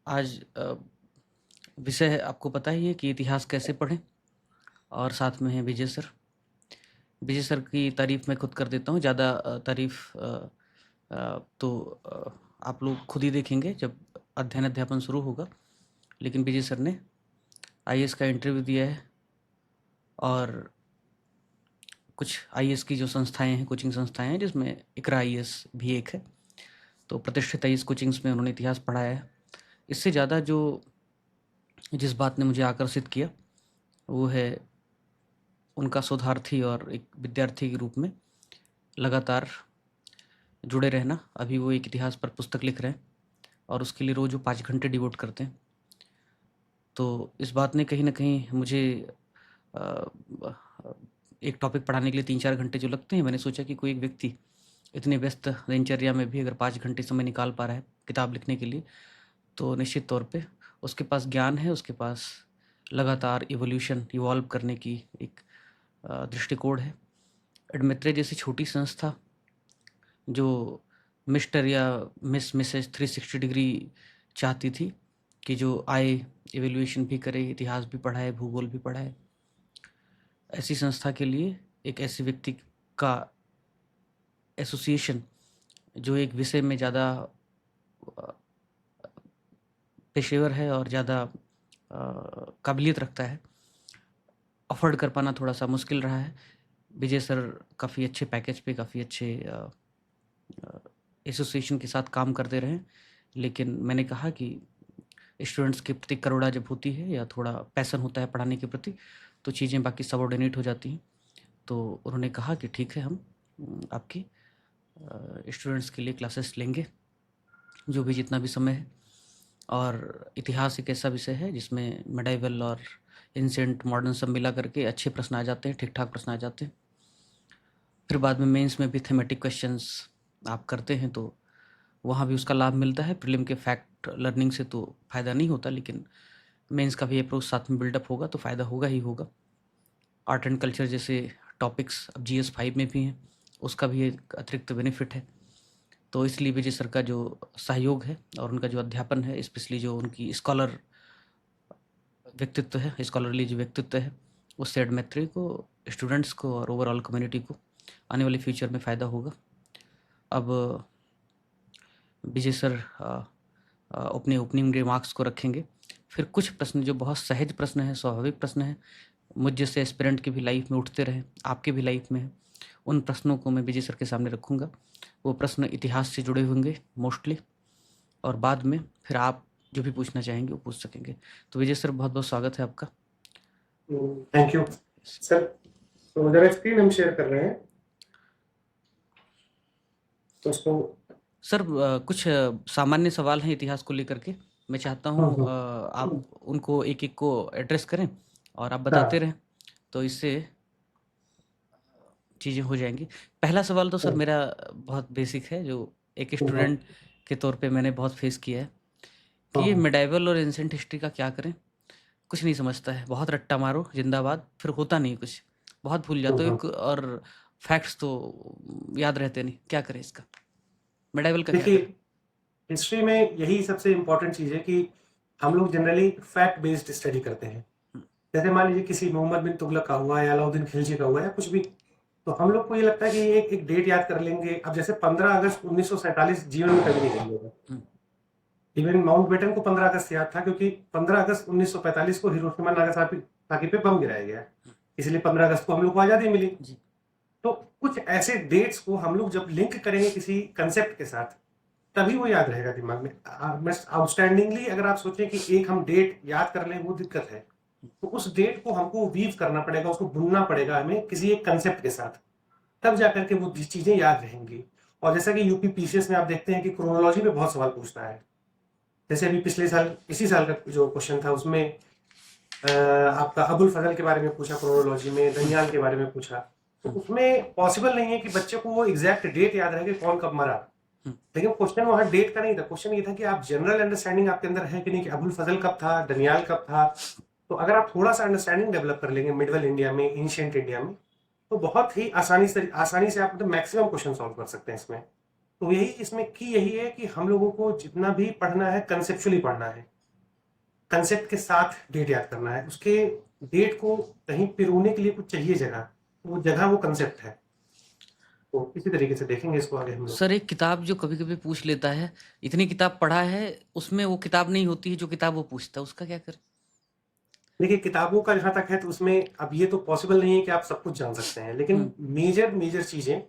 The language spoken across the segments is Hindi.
आज विषय है, आपको पता ही है कि इतिहास कैसे पढ़ें, और साथ में है विजय सर। विजय सर की तारीफ़ मैं खुद कर देता हूँ। ज़्यादा तारीफ़ तो आप लोग खुद ही देखेंगे जब अध्ययन-अध्यापन शुरू होगा। लेकिन विजय सर ने आईएएस का इंटरव्यू दिया है, और कुछ आईएएस की जो संस्थाएँ हैं, कोचिंग संस्थाएँ हैं, जिसमें इकरा आईएएस भी एक है। तो प्रतिष्ठित आईएएस कोचिंग्स में उन्होंने इतिहास पढ़ाया है। इससे ज़्यादा जिस बात ने मुझे आकर्षित किया, वो है उनका शोधार्थी और एक विद्यार्थी के रूप में लगातार जुड़े रहना। अभी वो एक इतिहास पर पुस्तक लिख रहे हैं, और उसके लिए रोज़ वो 5 घंटे डिवोट करते हैं। तो इस बात ने कहीं न कहीं मुझे एक टॉपिक पढ़ाने के लिए 3-4 घंटे जो लगते हैं, मैंने सोचा कि कोई एक व्यक्ति इतने व्यस्त दिनचर्या में भी अगर 5 घंटे समय निकाल पा रहा है किताब लिखने के लिए, तो निश्चित तौर पे उसके पास ज्ञान है, उसके पास लगातार इवॉल्व करने की एक दृष्टिकोण है। एडमित्रे जैसी छोटी संस्था जो मिस्टर या मिसेस 360 डिग्री चाहती थी कि जो आए, इवैल्यूएशन भी करे, इतिहास भी पढ़ाए, भूगोल भी पढ़ाए, ऐसी संस्था के लिए एक ऐसे व्यक्ति का एसोसिएशन जो एक विषय में ज़्यादा पेशेवर है और ज़्यादा काबिलियत रखता है, अफोर्ड कर पाना थोड़ा सा मुश्किल रहा है। विजय सर काफ़ी अच्छे पैकेज पे, काफ़ी अच्छे एसोसिएशन के साथ काम करते रहे। लेकिन मैंने कहा कि स्टूडेंट्स के प्रति करुणा जब होती है या थोड़ा पैशन होता है पढ़ाने के प्रति, तो चीज़ें बाकी सबऑर्डिनेट हो जाती हैं। तो उन्होंने कहा कि ठीक है, हम आपकी स्टूडेंट्स के लिए क्लासेस लेंगे, जो भी जितना भी समय है। और इतिहास एक ऐसा विषय है जिसमें मेडाइवल और एंशिएंट मॉडर्न सब मिला करके अच्छे प्रश्न आ जाते हैं, ठीक-ठाक प्रश्न आ जाते हैं। फिर बाद में मेंस में भी थीमेटिक क्वेश्चंस आप करते हैं, तो वहाँ भी उसका लाभ मिलता है। प्रीलिम के फैक्ट लर्निंग से तो फ़ायदा नहीं होता, लेकिन मेंस का भी अप्रोच साथ में बिल्डअप होगा तो फ़ायदा होगा ही होगा। आर्ट एंड कल्चर जैसे टॉपिक्स अब जीएस 5 में भी हैं, उसका भी एक अतिरिक्त बेनिफिट है। तो इसलिए विजय सर का जो सहयोग है और उनका जो अध्यापन है, स्पेशली जो उनकी स्कॉलर व्यक्तित्व है, स्कॉलरली जो व्यक्तित्व है, उससे एडमित्रे को, स्टूडेंट्स को और ओवरऑल कम्युनिटी को आने वाले फ्यूचर में फ़ायदा होगा। अब विजय सर अपने ओपनिंग रिमार्क्स को रखेंगे। फिर कुछ प्रश्न जो बहुत सहज प्रश्न हैं, स्वाभाविक प्रश्न हैं, मुझ जैसे एस्पिरेंट की भी लाइफ में उठते रहे, आपके भी लाइफ में है, उन प्रश्नों को मैं विजय सर के सामने रखूँगा। वो प्रश्न इतिहास से जुड़े होंगे मोस्टली, और बाद में फिर आप जो भी पूछना चाहेंगे वो पूछ सकेंगे। तो विजय सर, बहुत बहुत स्वागत है आपका। Thank you sir. तो जरा स्क्रीन हम शेयर कर रहे हैं, तो उसको सर कुछ सामान्य सवाल हैं इतिहास को लेकर के, मैं चाहता हूँ आप उनको एक एक को एड्रेस करें और आप बताते रहें, तो इससे चीज़ें हो जाएंगी। पहला सवाल तो सर मेरा बहुत बेसिक है, जो एक स्टूडेंट के तौर पे मैंने बहुत फेस किया है कि ये मिडाइवल और एंशिएंट हिस्ट्री का क्या करें, कुछ नहीं समझता है। बहुत रट्टा मारो जिंदाबाद, फिर होता नहीं कुछ, बहुत भूल जाते हो, और फैक्ट्स तो याद रहते नहीं। क्या करें इसका, मिडाइवल का क्या देखिए, करें? हिस्ट्री में यही सबसे इम्पोर्टेंट चीज़ है कि हम लोग जनरली फैक्ट बेस्ड स्टडी करते हैं। जैसे मान लीजिए किसी मोहम्मद बिन तुगलक का हुआ या अलाउद्दीन खिलजी का हुआ या कुछ भी, तो हम लोग को ये लगता है कि एक डेट याद कर लेंगे। अब जैसे 15 अगस्त 1947 जीवन में कभी नहीं भूलेगा। इवन माउंटबेटन को 15 अगस्त याद था, क्योंकि 15 अगस्त 1945 को हिरोशिमा नागासाकी पे बम गिराया गया, इसलिए 15 अगस्त को हम लोग को आज़ादी मिली। तो कुछ ऐसे डेट्स को हम लोग जब लिंक करेंगे किसी कंसेप्ट के साथ, तभी वो याद रहेगा दिमाग में। आउटस्टैंडिंगली अगर आप सोचें कि एक हम डेट याद कर लें, वो दिक्कत है। तो उस डेट को हमको वीव करना पड़ेगा, उसको बुनना पड़ेगा हमें किसी एक कंसेप्ट के साथ, तब जाकर के वो चीजें याद रहेंगी। और जैसा कि यूपी पीसीएस में आप देखते हैं कि क्रोनोलॉजी पे बहुत सवाल पूछता है। जैसे अभी पिछले साल, इसी साल का जो क्वेश्चन था, उसमें आपका अबुल फजल के बारे में पूछा, क्रोनोलॉजी में दनियाल के बारे में पूछा। तो उसमें पॉसिबल नहीं है कि बच्चे को वो एग्जैक्ट डेट याद रहे कि कौन कब मरा। लेकिन क्वेश्चन वहां डेट का नहीं था, क्वेश्चन ये था कि आप जनरल अंडरस्टैंडिंग आपके अंदर है कि नहीं, कि अबुल फजल कब था, दनियाल कब था। तो अगर आप थोड़ा सा अंडरस्टैंडिंग डेवलप कर लेंगे मिडल इंडिया में, एंशिएंट इंडिया में, तो बहुत ही आसानी से आप मैक्सिमम क्वेश्चन सॉल्व कर सकते हैं इसमें। तो यही इसमें की यही है कि हम लोगों को जितना भी पढ़ना है कंसेप्चुअली पढ़ना है। कंसेप्ट के साथ डेट याद करना है, उसके डेट को कहीं पिरोने के लिए कुछ चाहिए जगह, तो वो जगह वो कंसेप्ट है। तो इसी तरीके से देखेंगे इसको आगे हम लोग। सर एक किताब जो कभी-कभी पूछ लेता है, इतनी किताब पढ़ा है, उसमें वो किताब नहीं होती है जो किताब वो पूछता है, उसका क्या करें? देखिए किताबों का जहाँ तक है तो उसमें अब ये तो पॉसिबल नहीं है कि आप सब कुछ जान सकते हैं, लेकिन मेजर चीजें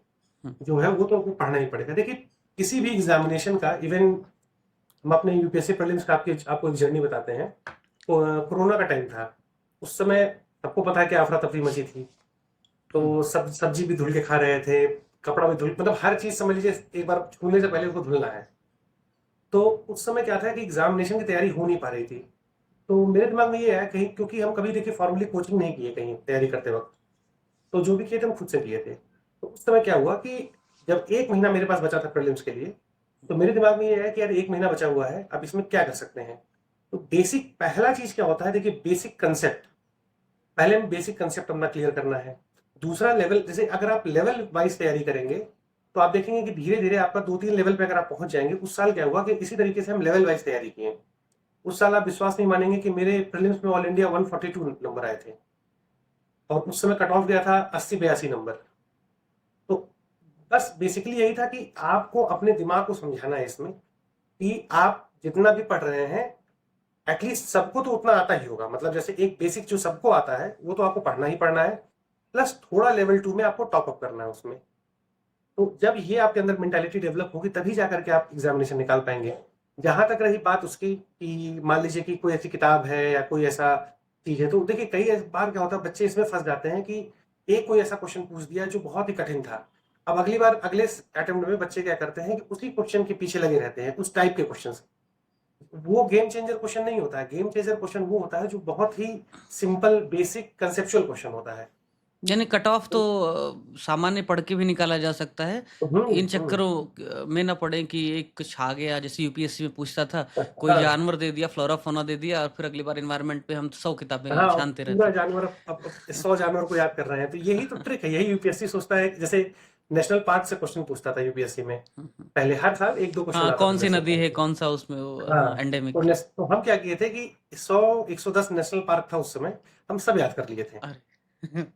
जो है वो तो आपको पढ़ना ही पड़ेगा। देखिए किसी भी एग्जामिनेशन का, इवन हम अपने यूपीएससी प्रीलिम्स का आपको एक जर्नी बताते हैं। कोरोना का टाइम था, उस समय सबको पता है कि अफरा तफरी मची थी, तो सब्जी भी धुल के खा रहे थे, कपड़ा भी धुल, मतलब हर चीज समझ लीजिए एक बार छूने से पहले उसको धुलना है। तो उस समय क्या था कि एग्जामिनेशन की तैयारी हो नहीं पा रही थी। तो मेरे दिमाग में ये है कहीं, क्योंकि हम कभी देखिए फॉर्मली कोचिंग नहीं किए कहीं तैयारी करते वक्त, तो जो भी किए थे हम खुद से किए थे। तो उस समय क्या हुआ कि जब 1 महीना मेरे पास बचा था प्रीलिम्स के लिए, तो मेरे दिमाग में ये है कि यार 1 महीना बचा हुआ है, अब इसमें क्या कर सकते हैं। तो बेसिक पहला चीज क्या होता है, देखिए बेसिक कंसेप्ट, पहले में बेसिक कंसेप्ट अपना क्लियर करना है। दूसरा लेवल, जैसे अगर आप लेवल वाइज तैयारी करेंगे तो आप देखेंगे कि धीरे धीरे आपका 2-3 लेवल पे अगर आप पहुंच जाएंगे। उस साल क्या हुआ कि इसी तरीके से हम लेवल वाइज तैयारी किए। उस साल आप विश्वास नहीं मानेंगे कि मेरे प्रीलिम्स में ऑल इंडिया 142 नंबर आए थे, और उस समय कट ऑफ गया था 80-82 नंबर। तो बस बेसिकली यही था कि आपको अपने दिमाग को समझाना है इसमें कि आप जितना भी पढ़ रहे हैं एटलीस्ट सबको तो उतना आता ही होगा। मतलब जैसे एक बेसिक जो सबको आता है वो तो आपको पढ़ना ही पढ़ना है, प्लस थोड़ा लेवल 2 में आपको टॉप अप करना है उसमें। तो जब ये आपके अंदर मेंटालिटी डेवलप होगी तभी जाकर के आप एग्जामिनेशन निकाल पाएंगे। जहां तक रही बात उसकी कि मान लीजिए कि कोई ऐसी किताब है या कोई ऐसा चीज है, तो देखिए कई बार क्या होता है बच्चे इसमें फंस जाते हैं कि एक कोई ऐसा क्वेश्चन पूछ दिया जो बहुत ही कठिन था। अब अगली बार अगले अटेम्प्ट में बच्चे क्या करते हैं कि उसी क्वेश्चन के पीछे लगे रहते हैं, उस टाइप के क्वेश्चन। वो गेम चेंजर क्वेश्चन नहीं होता है। गेम चेंजर क्वेश्चन वो होता है जो बहुत ही सिंपल बेसिक कंसेप्चुअल क्वेश्चन होता है। यानी कट ऑफ तो सामान्य पढ़ के भी निकाला जा सकता है, इन चक्करों में ना पड़े कि एक कुछ आ गया, जैसे यूपीएससी में पूछता था, कोई हाँ, जानवर दे दिया, फ्लोरा फौना दे दिया, और फिर अगली बार एनवायरनमेंट पे हम 100 किताबें हाँ, छानते पूरा रहते। जानवर अब 100 जानवर को याद कर रहे हैं। तो यही तो ट्रिक है, यही यूपीएससी सोचता है। जैसे नेशनल पार्क से क्वेश्चन पूछता था यूपीएससी में, पहले हर साल 1-2 क्वेश्चन हाँ, आता था कौन सी नेशनल नदी पार्क है, से। कौन सा उसमें वो हाँ, एंडेमिक। तो हम क्या किए थे कि 100-110 नेशनल पार्क था उस समय, हम सब याद कर लिए थे। अरे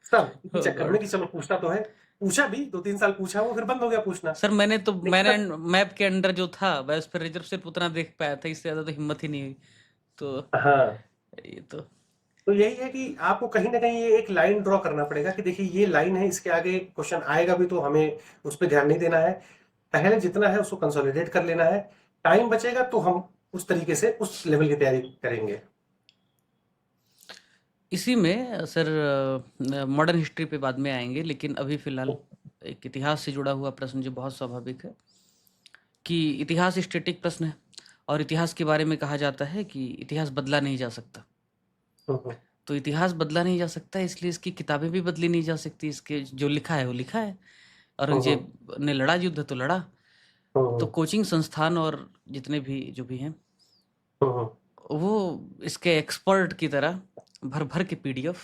सब इसी Oh चक्कर में God. कि चलो पूछना तो है। पूछा भी 2-3 साल पूछा, वो फिर बंद हो गया पूछना। सर मैंने दिक्कत मैप के अंडर जो था मैं उस पर रिजर्व सिर्फ उतना देख पाया था, इससे ज्यादा तो हिम्मत ही नहीं हुई। तो हाँ, ये तो तो यही है कि आपको कहीं ना कहीं ये एक लाइन ड्रॉ करना पड़ेगा कि देखिए ये लाइन है, इसके आगे क्वेश्चन आएगा भी तो हमें उस पर ध्यान नहीं देना है। पहले जितना है उसको कंसोलिडेट कर लेना है, टाइम बचेगा तो हम उस तरीके से उस लेवल की तैयारी करेंगे। इसी में सर मॉडर्न हिस्ट्री पे बाद में आएंगे, लेकिन अभी फिलहाल एक इतिहास से जुड़ा हुआ प्रश्न जो बहुत स्वाभाविक है कि इतिहास स्टैटिक प्रश्न है, और इतिहास के बारे में कहा जाता है कि इतिहास बदला नहीं जा सकता। तो इतिहास बदला नहीं जा सकता, इसलिए इसकी किताबें भी बदली नहीं जा सकती। इसके जो लिखा है वो लिखा है, औरंगजेब ने लड़ा युद्ध तो लड़ा। तो कोचिंग संस्थान और जितने भी जो भी हैं वो इसके एक्सपर्ट की तरह भर भर के पीडीएफ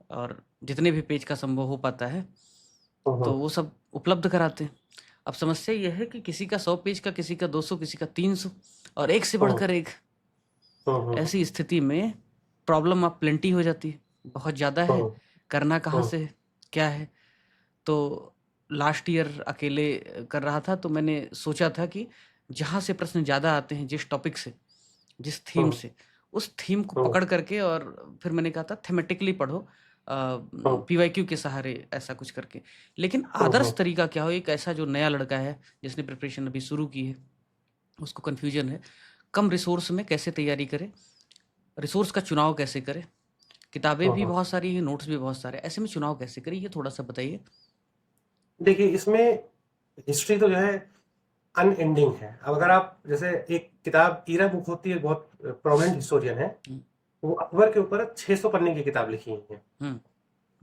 और जितने भी पेज का संभव हो पाता है तो वो सब उपलब्ध कराते हैं। अब समस्या यह है कि किसी का 100 पेज का, किसी का 200, किसी का 300, और एक से बढ़कर एक। ऐसी स्थिति में प्रॉब्लम आप प्लेंटी हो जाती है, बहुत ज़्यादा है, करना कहाँ से है, क्या है। तो लास्ट ईयर अकेले कर रहा था, तो मैंने सोचा था कि जहाँ से प्रश्न ज़्यादा आते हैं, जिस टॉपिक से, जिस थीम से, उस थीम को पकड़ करके, और फिर मैंने कहा था थेमेटिकली पढ़ो, पीवाईक्यू के सहारे ऐसा कुछ करके। लेकिन आदर्श तरीका क्या हो, एक ऐसा जो नया लड़का है जिसने प्रिपरेशन अभी शुरू की है, उसको कन्फ्यूजन है, कम रिसोर्स में कैसे तैयारी करे, रिसोर्स का चुनाव कैसे करे, किताबें भी बहुत सारी हैं, नोट्स भी बहुत सारे, ऐसे में चुनाव कैसे करें, ये थोड़ा सा बताइए। देखिए इसमें हिस्ट्री तो जो है अनएंडिंग है। अब अगर आप जैसे एक किताब ईरा बुक होती है, बहुत प्रोमिनेंट हिस्टोरियन है, वो अकबर के ऊपर 600 पन्ने की किताब लिखी है।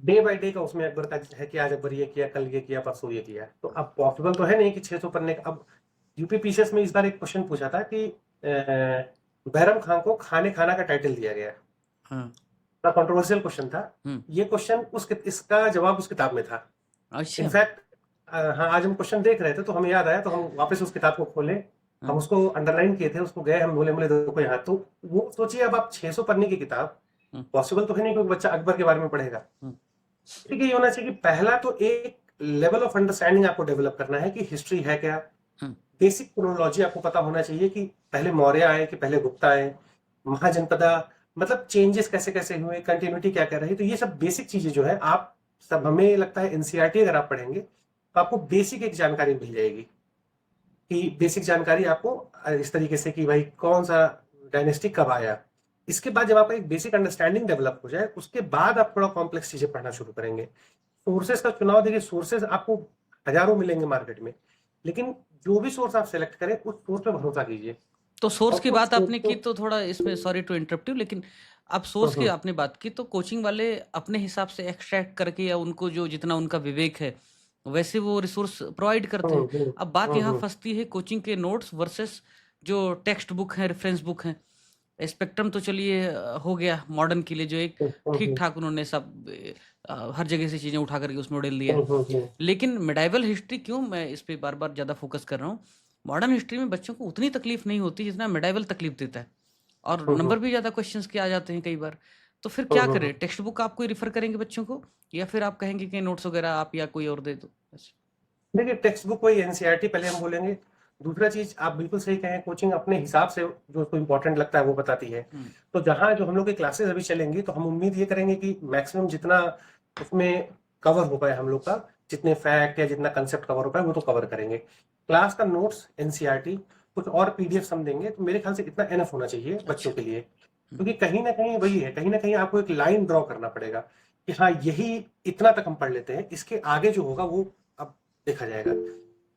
डे बाय डे का उसमें अकबर का है कि आज अकबर ये किया, कल ये किया, परसों ये किया। तो अब पॉसिबल तो है नहीं कि 600 पन्ने का। अब यूपी पीसीएस में इस बार एक क्वेश्चन पूछा था कि बैरम खान को खाने खाना का टाइटल दिया गया। बड़ा कंट्रोवर्शियल क्वेश्चन था ये क्वेश्चन। इसका जवाब उस किताब में था। अच्छा। इनफैक्ट हाँ, आज हम क्वेश्चन देख रहे थे तो हमें याद आया, तो हम वापस उस किताब को खोले हम हाँ, उसको अंडरलाइन किए थे, उसको गए हम बोले देखो यहाँ, तो वो सोचिए अब आप 600 पन्ने की किताब, हुँ, पॉसिबल तो है नहीं कि बच्चा अकबर के बारे में पढ़ेगा। हुँ, ठीक है, ये होना चाहिए कि पहला तो एक लेवल ऑफ अंडरस्टैंडिंग आपको डेवलप करना है कि हिस्ट्री है क्या। हुँ, बेसिक क्रोनोलॉजी आपको पता होना चाहिए कि पहले मौर्य आए कि पहले गुप्ता आए, महाजनपदा, मतलब चेंजेस कैसे कैसे हुए, कंटिन्यूटी क्या क्या रही। तो ये सब बेसिक चीजें जो है आप सब, हमें लगता है एनसीईआरटी अगर आप पढ़ेंगे तो आपको बेसिक एक जानकारी मिल जाएगी, कि बेसिक जानकारी आपको इस तरीके से कि भाई कौन सा डायनेस्टी कब आया। इसके बाद जब आपका एक बेसिक अंडरस्टैंडिंग डेवलप हो जाए, उसके बाद आप थोड़ा कॉम्प्लेक्स चीजें पढ़ना शुरू करेंगे। सोर्सेस का चुनाव देखिए, सोर्सेस आपको हजारों मिलेंगे मार्केट में, लेकिन जो भी सोर्स आप सेलेक्ट करें उस सोर्स पे भरोसा कीजिए। तो सोर्स और की कुछ बात सोर्स आपने की तो तो थोड़ा इसमें सॉरी टू इंटरप्ट यू, लेकिन आप सोर्स की आपने बात की तो कोचिंग वाले अपने हिसाब से एक्सट्रैक्ट करके या उनको जो जितना उनका विवेक है वैसे वो रिसोर्स प्रोवाइड करते हैं। अब बात यहाँ फंसती है कोचिंग के नोट्स वर्सेस जो टेक्स्ट बुक हैं, रेफरेंस बुक हैं। स्पेक्ट्रम तो चलिए हो गया मॉडर्न के लिए जो एक ठीक ठाक उन्होंने सब हर जगह से चीज़ें उठा करके उसमें उड़ेल दिया है। लेकिन मिडाइवल हिस्ट्री क्यों मैं इस पे बार बार ज़्यादा फोकस कर रहा हूँ, मॉडर्न हिस्ट्री में बच्चों को उतनी तकलीफ नहीं होती जितना मिडाइवल तकलीफ देता है, और नंबर भी ज़्यादा क्वेश्चंस के आ जाते हैं कई बार। तो फिर क्या करें, टेक्स्ट बुक आप कोई रिफर करेंगे बच्चों को, या फिर आप कहेंगे कि नोट्स वगैरह आप या कोई और दे दो बस? देखिए, टेक्स्ट बुक वही एनसीईआरटी पहले हम बोलेंगे। दूसरा चीज आप बिल्कुल सही कहें, कोचिंग अपने हिसाब से जो उसको इम्पोर्टेंट लगता है वो बताती है। तो जहाँ जो हम लोग की क्लासेस अभी चलेंगी, तो हम उम्मीद ये करेंगे कि मैक्सिमम जितना उसमें कवर हो पाए हम लोग का, जितने फैक्ट या जितना कंसेप्ट कवर हो पाए वो तो कवर करेंगे। क्लास का नोट्स एनसीईआरटी, कुछ और पीडीएफ हम देंगे, तो मेरे ख्याल से इतना एनफ होना चाहिए बच्चों अच्छा। के लिए। क्योंकि कहीं ना कहीं वही है, कहीं ना कहीं आपको एक लाइन ड्रॉ करना पड़ेगा कि हाँ यही, इतना तक हम पढ़ लेते हैं, इसके आगे जो होगा वो अब देखा जाएगा।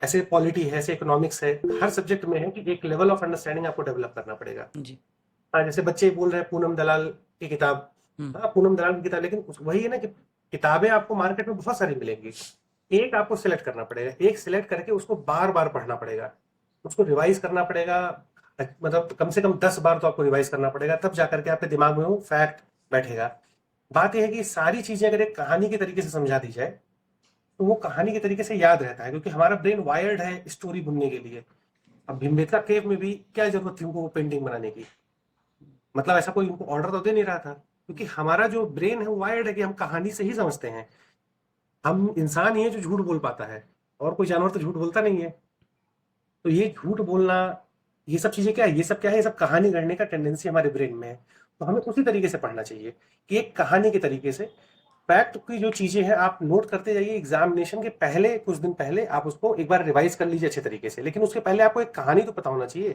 ऐसे पॉलिटी है, ऐसे इकोनॉमिक्स है, हर सब्जेक्ट में है कि एक लेवल ऑफ अंडरस्टैंडिंग आपको डेवलप करना पड़ेगा। जी। हाँ, जैसे बच्चे बोल रहे हैं पूनम दलाल की किताब, हम्म। हाँ पूनम दलाल की किताब, लेकिन वही है ना कि किताबें आपको मार्केट में बहुत सारी मिलेंगी, एक आपको सिलेक्ट करना पड़ेगा, एक सिलेक्ट करके उसको बार बार पढ़ना पड़ेगा, उसको रिवाइज करना पड़ेगा। मतलब कम से कम 10 बार तो आपको रिवाइज करना पड़ेगा, तब जाकर के आपके दिमाग में वो फैक्ट बैठेगा। बात यह है कि सारी चीजें अगर एक कहानी के तरीके से समझा दी जाए तो वो कहानी के तरीके से याद रहता है, क्योंकि हमारा ब्रेन वायर्ड है स्टोरी बुनने के लिए। अब भिमबेटका केव में भी क्या जरूरत थी उनको वो पेंटिंग बनाने की, मतलब ऐसा कोई उनको ऑर्डर तो दे नहीं रहा था, क्योंकि हमारा जो ब्रेन है वो वायर्ड है कि हम कहानी से ही समझते हैं। हम इंसान ही है जो झूठ बोल पाता है, और कोई जानवर तो झूठ बोलता नहीं है। तो ये झूठ बोलना, ये सब चीजें क्या है, ये सब क्या है, ये सब कहानी गढ़ने का टेंडेंसी हमारे ब्रेन में है। तो हमें उसी तरीके से पढ़ना चाहिए कि एक कहानी के तरीके से फैक्ट की जो चीजें हैं आप नोट करते जाइए। एग्जामिनेशन के पहले कुछ दिन पहले आप उसको एक बार रिवाइज कर लीजिए अच्छे तरीके से, लेकिन उसके पहले आपको एक कहानी तो पता होना चाहिए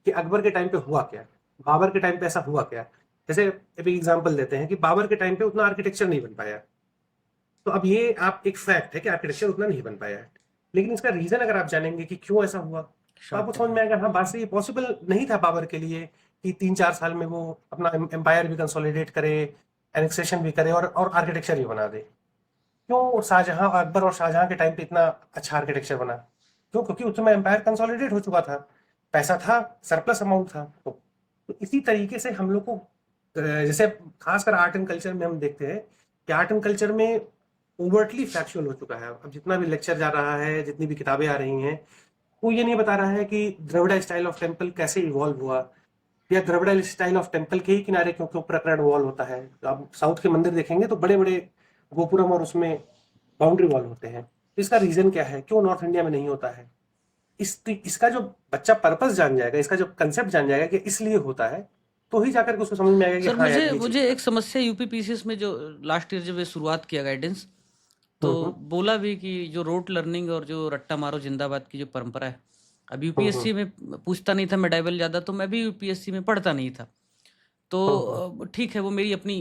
कि अकबर के टाइम पे हुआ क्या, बाबर के टाइम पे ऐसा हुआ क्या। जैसे अभी एग्जाम्पल देते हैं कि बाबर के टाइम पे उतना आर्किटेक्चर नहीं बन पाया, तो अब ये आप एक फैक्ट है कि आर्किटेक्चर उतना नहीं बन पाया है, लेकिन इसका रीजन अगर आप जानेंगे कि क्यों ऐसा हुआ, तो शॉर्ट आपको टाइम समझ है। में आएगा हाँ बात सही, पॉसिबल नहीं था बाबर के लिए कि 3-4 साल में वो अपना एम्पायर भी कंसोलिडेट करे, एनेक्सेशन भी करे और आर्किटेक्चर भी बना दे। क्यों शाहजहां, अकबर और शाहजहां के टाइम पे इतना अच्छा आर्किटेक्चर बना? क्यों? क्योंकि उस समय एम्पायर कंसोलिडेट हो चुका था, पैसा था, सरप्लस अमाउंट था। तो इसी तरीके से हम लोग को जैसे खासकर आर्ट एंड कल्चर में हम देखते हैं कि आर्ट एंड कल्चर में ओवरटली फैक्चुअल हो चुका है। अब जितना भी लेक्चर जा रहा है, जितनी भी किताबें आ रही हैं, वो ये नहीं बता रहा है कि द्रविड़ स्टाइल ऑफ टेम्पल कैसे इवॉल्व हुआ, या द्रविड़ स्टाइल ऑफ टेम्पल के ही किनारे क्यों क्यों प्रकरण वॉल होता है। तो आप साउथ के मंदिर देखेंगे तो बड़े बड़े गोपुरम और उसमें बाउंड्री वॉल होते हैं। तो इसका रीजन क्या है, क्यों नॉर्थ इंडिया में नहीं होता है? इसका जो बच्चा पर्पस जान जाएगा, इसका जो कंसेप्ट जान जाएगा कि इसलिए होता है, तो ही जाकर के उसको समझ में आएगा सर कि हाँ यार मुझे ये चीज मुझे था। एक समस्या यूपी पीसीएस में जो लास्ट ईयर जब ये शुरुआत किया गाइडेंस, तो हम्म बोला भी कि जो रोट लर्निंग और जो रट्टा मारो जिंदाबाद की जो परंपरा है, अब हम्म यूपीएससी में पूछता नहीं था मेडाइवल ज़्यादा, तो मैं भी यूपीएससी में पढ़ता नहीं था। तो हम्म ठीक है वो मेरी अपनी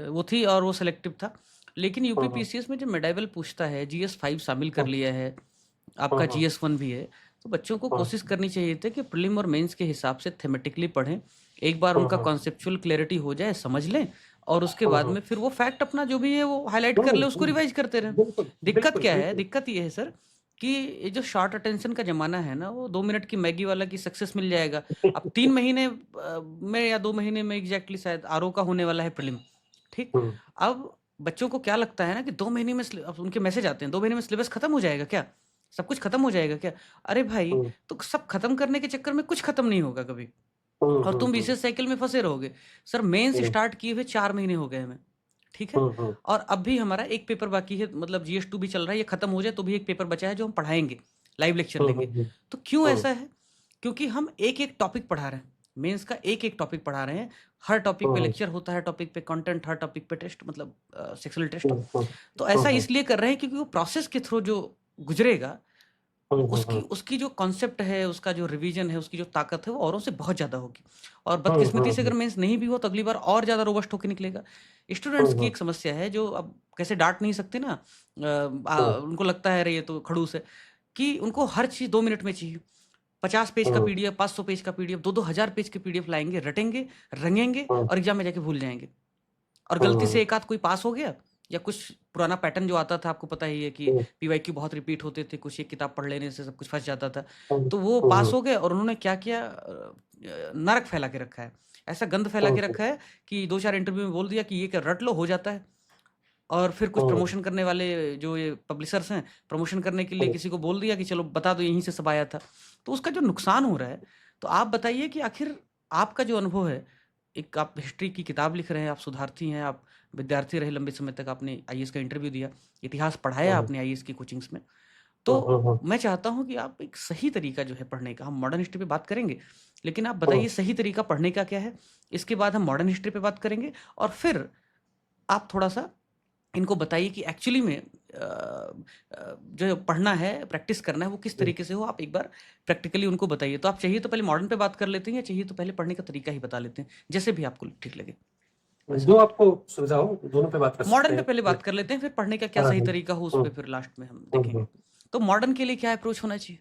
वो थी और वो सेलेक्टिव था। लेकिन यूपी हम्म पीसीएस में जब मेडाइवल पूछता है, जीएस 5 शामिल कर हम्म लिया है, हम्म आपका हम्म जीएस 1 भी है, तो बच्चों को कोशिश करनी चाहिए थी कि प्रीलिम और मेंस के हिसाब से थेमेटिकली पढ़ें। एक बार उनका हम्म कॉन्सेप्चुअल क्लैरिटी हो जाए, समझ लें, और उसके बाद हम्म में फिर वो फैक्ट अपना जो भी है वो हाईलाइट कर हम्म ले, उसको रिवाइज करते रहें। बिल्कुल दिक्कत बिल्कुल क्या है, बिल्कुल। दिक्कत ये है सर कि ये जो शॉर्ट अटेंशन का ज़माना है ना, वो 2 मिनट की मैगी वाला की सक्सेस मिल जाएगा। अब 3 महीने में या 2 महीने में एग्ज़ैक्टली शायद आरओ का होने वाला है प्रीलिम, ठीक? हम्म अब बच्चों को क्या लगता है ना कि 2 महीने में अब उनके मैसेज आते हैं, 2 महीने में सिलेबस खत्म हो जाएगा क्या? सब कुछ खत्म हो जाएगा क्या? अरे भाई, हम्म, तो सब खत्म करने के चक्कर में कुछ खत्म नहीं होगा कभी, हम्म, और तुम हम्म, विशेष साइकिल में फंसे रहोगे। सर मेंस हम्म, स्टार्ट किए हुए 4 महीने हो गए हमें, ठीक है, हम्म, और अब भी हमारा एक पेपर बाकी है, मतलब GS2 भी चल रहा है, ये खत्म हो जाए तो भी एक पेपर बचा है जो हम पढ़ाएंगे, लाइव लेक्चर हम्म, लेंगे। तो क्यों ऐसा है? क्योंकि हम एक एक टॉपिक पढ़ा रहे हैं, मेंस का एक एक टॉपिक पढ़ा रहे हैं, हर टॉपिक पे हम्म, लेक्चर होता है, टॉपिक पे कंटेंट, हर टॉपिक पे टेस्ट, मतलब सेक्शुअल टेस्ट। हम्म, तो ऐसा हम्म, इसलिए कर रहे हैं क्योंकि वो प्रोसेस के थ्रू जो गुजरेगा, हम्म, उसकी उसकी जो कॉन्सेप्ट है, उसका जो रिवीजन है, उसकी जो ताकत है, वो औरों से बहुत ज़्यादा होगी, और हम्म, बदकिस्मती से अगर मेंस नहीं भी हो तो अगली बार और ज़्यादा रोबस्ट होकर निकलेगा। स्टूडेंट्स की हम्म, एक समस्या है जो अब कैसे डांट नहीं सकते ना, उनको लगता है अरे ये तो खड़ूस है, कि उनको हर चीज़ 2 मिनट में चाहिए। 50 पेज का PDF, 500 पेज का PDF, 2-2 हज़ार पेज के PDF लाएंगे, रटेंगे, रंगेंगे, और एग्जाम में जाके भूल जाएंगे। और गलती से एक आध कोई पास हो गया, या कुछ पुराना पैटर्न जो आता था, आपको पता ही है कि PYQ बहुत रिपीट होते थे, कुछ एक किताब पढ़ लेने से सब कुछ फंस जाता था, तो वो पास हो गए, और उन्होंने क्या किया, नरक फैला के रखा है, ऐसा गंद फैला के रखा है कि 2-4 इंटरव्यू में बोल दिया कि ये क्या रट लो, हो जाता है। और फिर कुछ प्रमोशन करने वाले जो ये पब्लिशर्स हैं, प्रमोशन करने के लिए किसी को बोल दिया कि चलो बता दो यहीं से सब आया था। तो उसका जो नुकसान हो रहा है, तो आप बताइए कि आखिर आपका जो अनुभव है, एक आप हिस्ट्री की किताब लिख रहे हैं, आप सुधार्थी हैं, आप विद्यार्थी रहे लंबे समय तक, आपने IAS का इंटरव्यू दिया, इतिहास पढ़ाया आपने IAS की कोचिंग्स में। तो मैं चाहता हूँ कि आप एक सही तरीका जो है पढ़ने का, हम मॉडर्न हिस्ट्री पे बात करेंगे, लेकिन आप बताइए सही तरीका पढ़ने का क्या है? इसके बाद हम मॉडर्न हिस्ट्री पे बात करेंगे, और फिर आप थोड़ा-सा इनको बताइए कि एक्चुअली में जो पढ़ना है, प्रैक्टिस करना है, वो किस तरीके से हो, आप एक बार प्रैक्टिकली उनको बताइए। तो आप चाहिए तो पहले मॉडर्न पे बात कर लेते हैं, या चाहिए तो पहले पढ़ने का तरीका ही बता लेते हैं? जैसे भी आपको ठीक लगे वैसा। जो आपको सुविधा हो दोनों पे बात कर सकते मॉडर्न पे हैं। पहले बात कर लेते हैं, फिर पढ़ने का क्या हाँ, सही हाँ, तरीका हो, उस पे फिर लास्ट में हम देखेंगे। हम्म। तो मॉडर्न के लिए क्या अप्रोच होना चाहिए?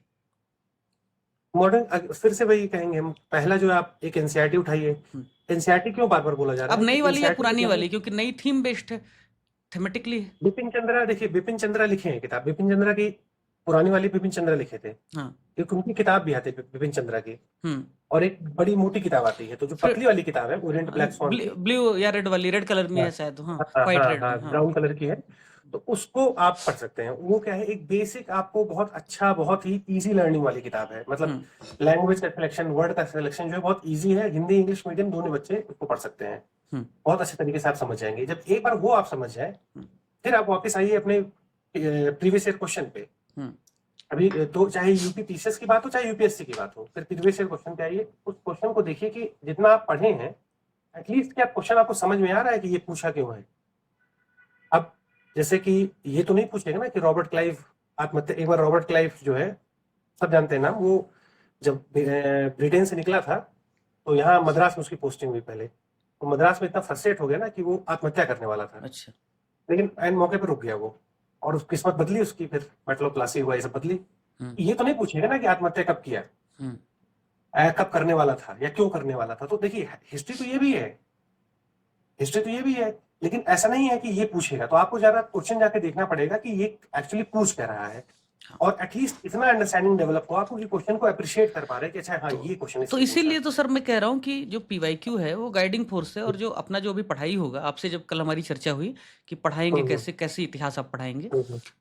मॉडर्न फिर से वही कहेंगे हम, पहला जो आप एक एनसीईआरटी उठाइए। हुँ। एनसीईआरटी क्यों बार बार बोला जा रहा अब है कि नई वाली या एनसीईआरटी में पुरानी क्या है? वाली? क्योंकि नई थीम बेस्ड है, थीमेटिकली है। बिपिन चंद्रा, देखिए बिपिन चंद्रा लिखे हैं किताब, बिपिन चंद्रा की पुरानी वाली बिपिन चंद्रा लिखे थे, हाँ। एक उनकी किताब भी आती है बिपिन चंद्रा की, हुँ। और एक बड़ी मोटी किताब आती है। तो जो फिर पतली वाली किताब है ओरिएंट ब्लैक स्वॉन की, ब्लू या रेड वाली, रेड कलर में हाँ है शायद, हाँ, हाँ व्हाइट हाँ रेड में, हाँ, हाँ। ब्राउन कलर की है, तो उसको आप पढ़ सकते हैं। वो क्या है, एक बेसिक आपको बहुत अच्छा, बहुत ही इजी लर्निंग वाली किताब है, मतलब लैंग्वेज का सिलेक्शन, वर्ड का सिलेक्शन जो है बहुत इजी है, हिंदी इंग्लिश मीडियम दोनों बच्चे उसको पढ़ सकते हैं, बहुत अच्छे तरीके से आप समझ जाएंगे। जब एक बार वो आप समझ जाए, फिर आप वापस आइए अपने प्रीवियस ईयर क्वेश्चन पे। अभी तो चाहे यूपी पीसीएस की बात हो, चाहे यूपीएससी की बात हो, फिर प्रीवियस ईयर क्वेश्चन पे आइए, उस क्वेश्चन को देखिए कि जितना आप पढ़े हैं, एटलीस्ट क्या क्वेश्चन आपको समझ में आ रहा है कि ये पूछा क्यों है। अब जैसे कि ये तो नहीं पूछेगा ना कि रॉबर्ट क्लाइव आत्महत्या, एक बार रॉबर्ट क्लाइव जो है, सब जानते हैं ना, वो जब ब्रिटेन से निकला था, तो यहाँ मद्रास में उसकी पोस्टिंग हुई पहले, तो मद्रास में इतना फ्रस्ट्रेट हो गया ना कि वो आत्महत्या करने वाला था। अच्छा। लेकिन एन मौके पर रुक गया वो, और उस किस्मत बदली उसकी, फिर बैटल ऑफ प्लासी हुआ, ये सब बदली। ये तो नहीं पूछेगा ना कि आत्महत्या कब किया, कब करने वाला था, या क्यों करने वाला था। तो देखिए हिस्ट्री तो ये भी है, हिस्ट्री तो ये भी है, लेकिन ऐसा नहीं है कि ये पूछेगा। तो आपको ज्यादा क्वेश्चन जाके देखना पड़ेगा कि ये एक्चुअली पूछ क्या रहा है, और एटलीस्ट इतना अंडरस्टैंडिंग डेवलप हो आपको कि क्वेश्चन को अप्रिशिएट कर पा रहे हैं कि अच्छा हाँ ये क्वेश्चन तो इसलिए पूछा। इसीलिए तो सर मैं कह रहा हूँ कि जो PYQ है वो गाइडिंग फोर्स है, और जो अपना जो अभी पढ़ाई होगा, आपसे जब कल हमारी चर्चा हुई कि पढ़ाएंगे कैसे, कैसे इतिहास आप पढ़ाएंगे,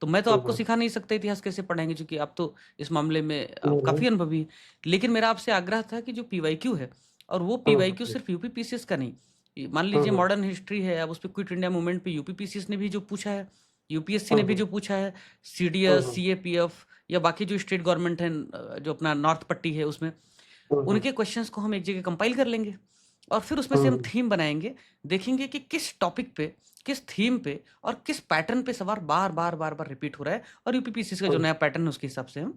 तो मैं तो आपको सिखा नहीं सकता इतिहास कैसे पढ़ाएंगे, क्योंकि आप तो इस मामले में आप काफ़ी अनुभवी हैं। लेकिन मेरा आपसे आग्रह था कि जो PYQ है, और वो PYQ सिर्फ यूपी पीसीएस का नहीं, मान लीजिए मॉडर्न हिस्ट्री है, अब उस पर क्विट इंडिया मूवमेंट पे यूपी पीसीएस ने भी जो पूछा है, यूपीएससी ने भी जो पूछा है, CDS, CAPF, या बाकी जो स्टेट गवर्नमेंट है, जो अपना नॉर्थ पट्टी है, उसमें उनके क्वेश्चंस को हम एक जगह कंपाइल कर लेंगे, और फिर उसमें से हम थीम बनाएंगे, देखेंगे कि किस टॉपिक पे, किस थीम पे, और किस पैटर्न पे सवाल बार बार बार बार रिपीट हो रहा है, और यूपीपीसीएस का जो नया पैटर्न है उसके हिसाब से हम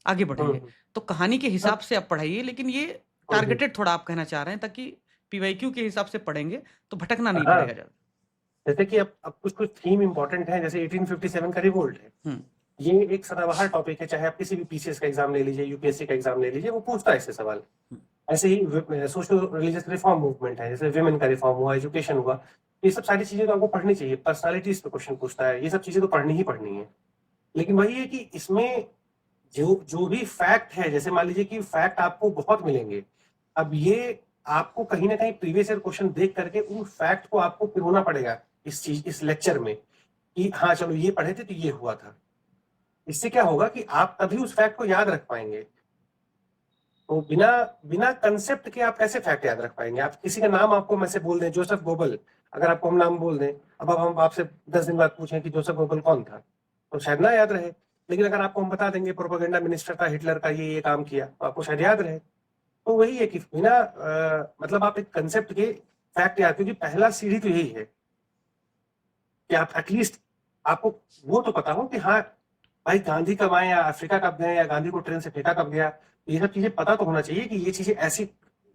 आगे बढ़ेंगे। तो कहानी के हिसाब से आप पढ़ाइए, लेकिन ये टारगेटेड थोड़ा आप कहना चाह रहे हैं, ताकि PYQ के हिसाब से पढ़ेंगे तो भटकना नहीं पड़ेगा ज्यादा। जैसे कि अब कुछ कुछ थीम इंपॉर्टेंट है, जैसे 1857 का रिवोल्ट है, ये एक सदाबहार टॉपिक है, चाहे आप किसी भी पीसीएस का एग्जाम ले लीजिए, यूपीएससी का एग्जाम ले लीजिए, वो पूछता है ऐसे सवाल। ऐसे ही सोशल रिलीजियस रिफॉर्म मूवमेंट है, जैसे विमेन का रिफॉर्म हुआ, एजुकेशन हुआ, ये सब सारी चीजें तो आपको पढ़नी चाहिए। पर्सनालिटीज पे क्वेश्चन पूछता है, ये सब चीजें तो पढ़नी ही पढ़नी है। लेकिन वही है कि इसमें जो जो भी फैक्ट है, जैसे मान लीजिए कि फैक्ट आपको बहुत मिलेंगे, अब ये आपको कहीं ना कहीं प्रीवियस ईयर क्वेश्चन देख करके उन फैक्ट को आपको पिरोना पड़ेगा इस लेक्चर में, कि हाँ चलो ये पढ़े थे तो ये हुआ था। इससे क्या होगा कि आप तभी उस फैक्ट को याद रख पाएंगे। तो बिना बिना कंसेप्ट के आप कैसे फैक्ट याद रख पाएंगे? आप किसी का नाम आपको मैं से बोल दें, जोसेफ गोबल, अगर आपको हम नाम बोल दें, अब हम आपसे 10 दिन बाद पूछें कि जोसेफ गोबल कौन था, तो शायद ना याद रहे। लेकिन अगर आपको हम बता देंगे प्रोपेगेंडा मिनिस्टर था हिटलर का, ये काम किया, तो आपको शायद याद रहे। तो वही है कि बिना मतलब आप एक कंसेप्ट के फैक्ट याद, क्योंकि पहला सीढ़ी तो यही है कि आप एटलीस्ट आपको वो तो पता हो कि हाँ भाई गांधी कब आए, या अफ्रीका कब गए, या गांधी को ट्रेन से फेंका कब गया। ये सब चीजें पता तो होना चाहिए कि ये चीजें ऐसी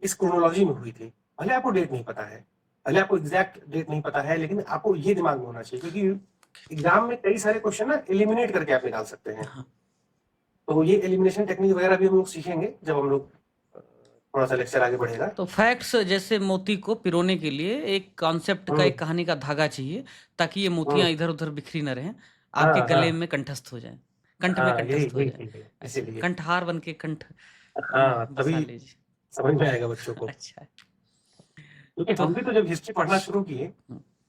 इस क्रोनोलॉजी में हुई थी। भले आपको डेट नहीं पता है, भले आपको एग्जैक्ट डेट नहीं पता है, लेकिन आपको ये दिमाग में होना चाहिए, क्योंकि एग्जाम में कई सारे क्वेश्चन ना एलिमिनेट करके आप निकाल सकते हैं। हाँ। तो ये एलिमिनेशन टेक्निक वगैरह भी हम लोग सीखेंगे जब हम लोग थोड़ा सा लेक्चर आगे बढ़ेगा। तो फैक्ट्स जैसे मोती को पिरोने के लिए एक कॉन्सेप्ट का, एक कहानी का धागा चाहिए, ताकि ये मोतियां इधर उधर बिखरी न रहें, आपके हाँ गले हाँ में कंठस्थ हो जाए, कंठ में हाँ, यही कंठस्थ हो यही जाए। चीज है, अच्छा, इसीलिए कंठहार बन के कंठ हाँ में बसा तभी लीजिए। समझ में आएगा बच्चों को। अच्छा, क्योंकि तो हम भी तो जब हिस्ट्री पढ़ना शुरू किए,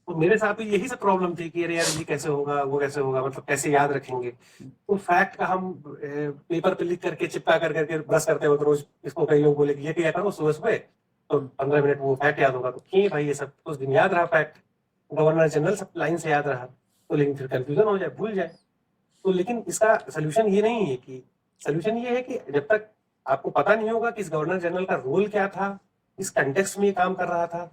तो मेरे साथ भी यही सब प्रॉब्लम थी कि अरे यार ये कैसे होगा, वो कैसे होगा, मतलब कैसे याद रखेंगे। तो फैक्ट का हम पेपर पे लिख करके चिपका कर करके ब्रश करते हुए रोज इसको कई लोग बोले कि ये किया करो सुबह सुबह, तो 15 मिनट वो फैक्ट याद होगा। तो किए भाई ये सब, उस दिन याद रहा फैक्ट, गवर्नर जनरल सब लाइन से याद रहा। तो लेकिन फिर कंफ्यूजन हो जाए, भूल जाए। तो लेकिन इसका सोल्यूशन ये नहीं है कि, सोल्यूशन ये है कि जब तक आपको पता नहीं होगा कि इस गवर्नर जनरल का रोल क्या था, इस कंटेक्स्ट में ये काम कर रहा था।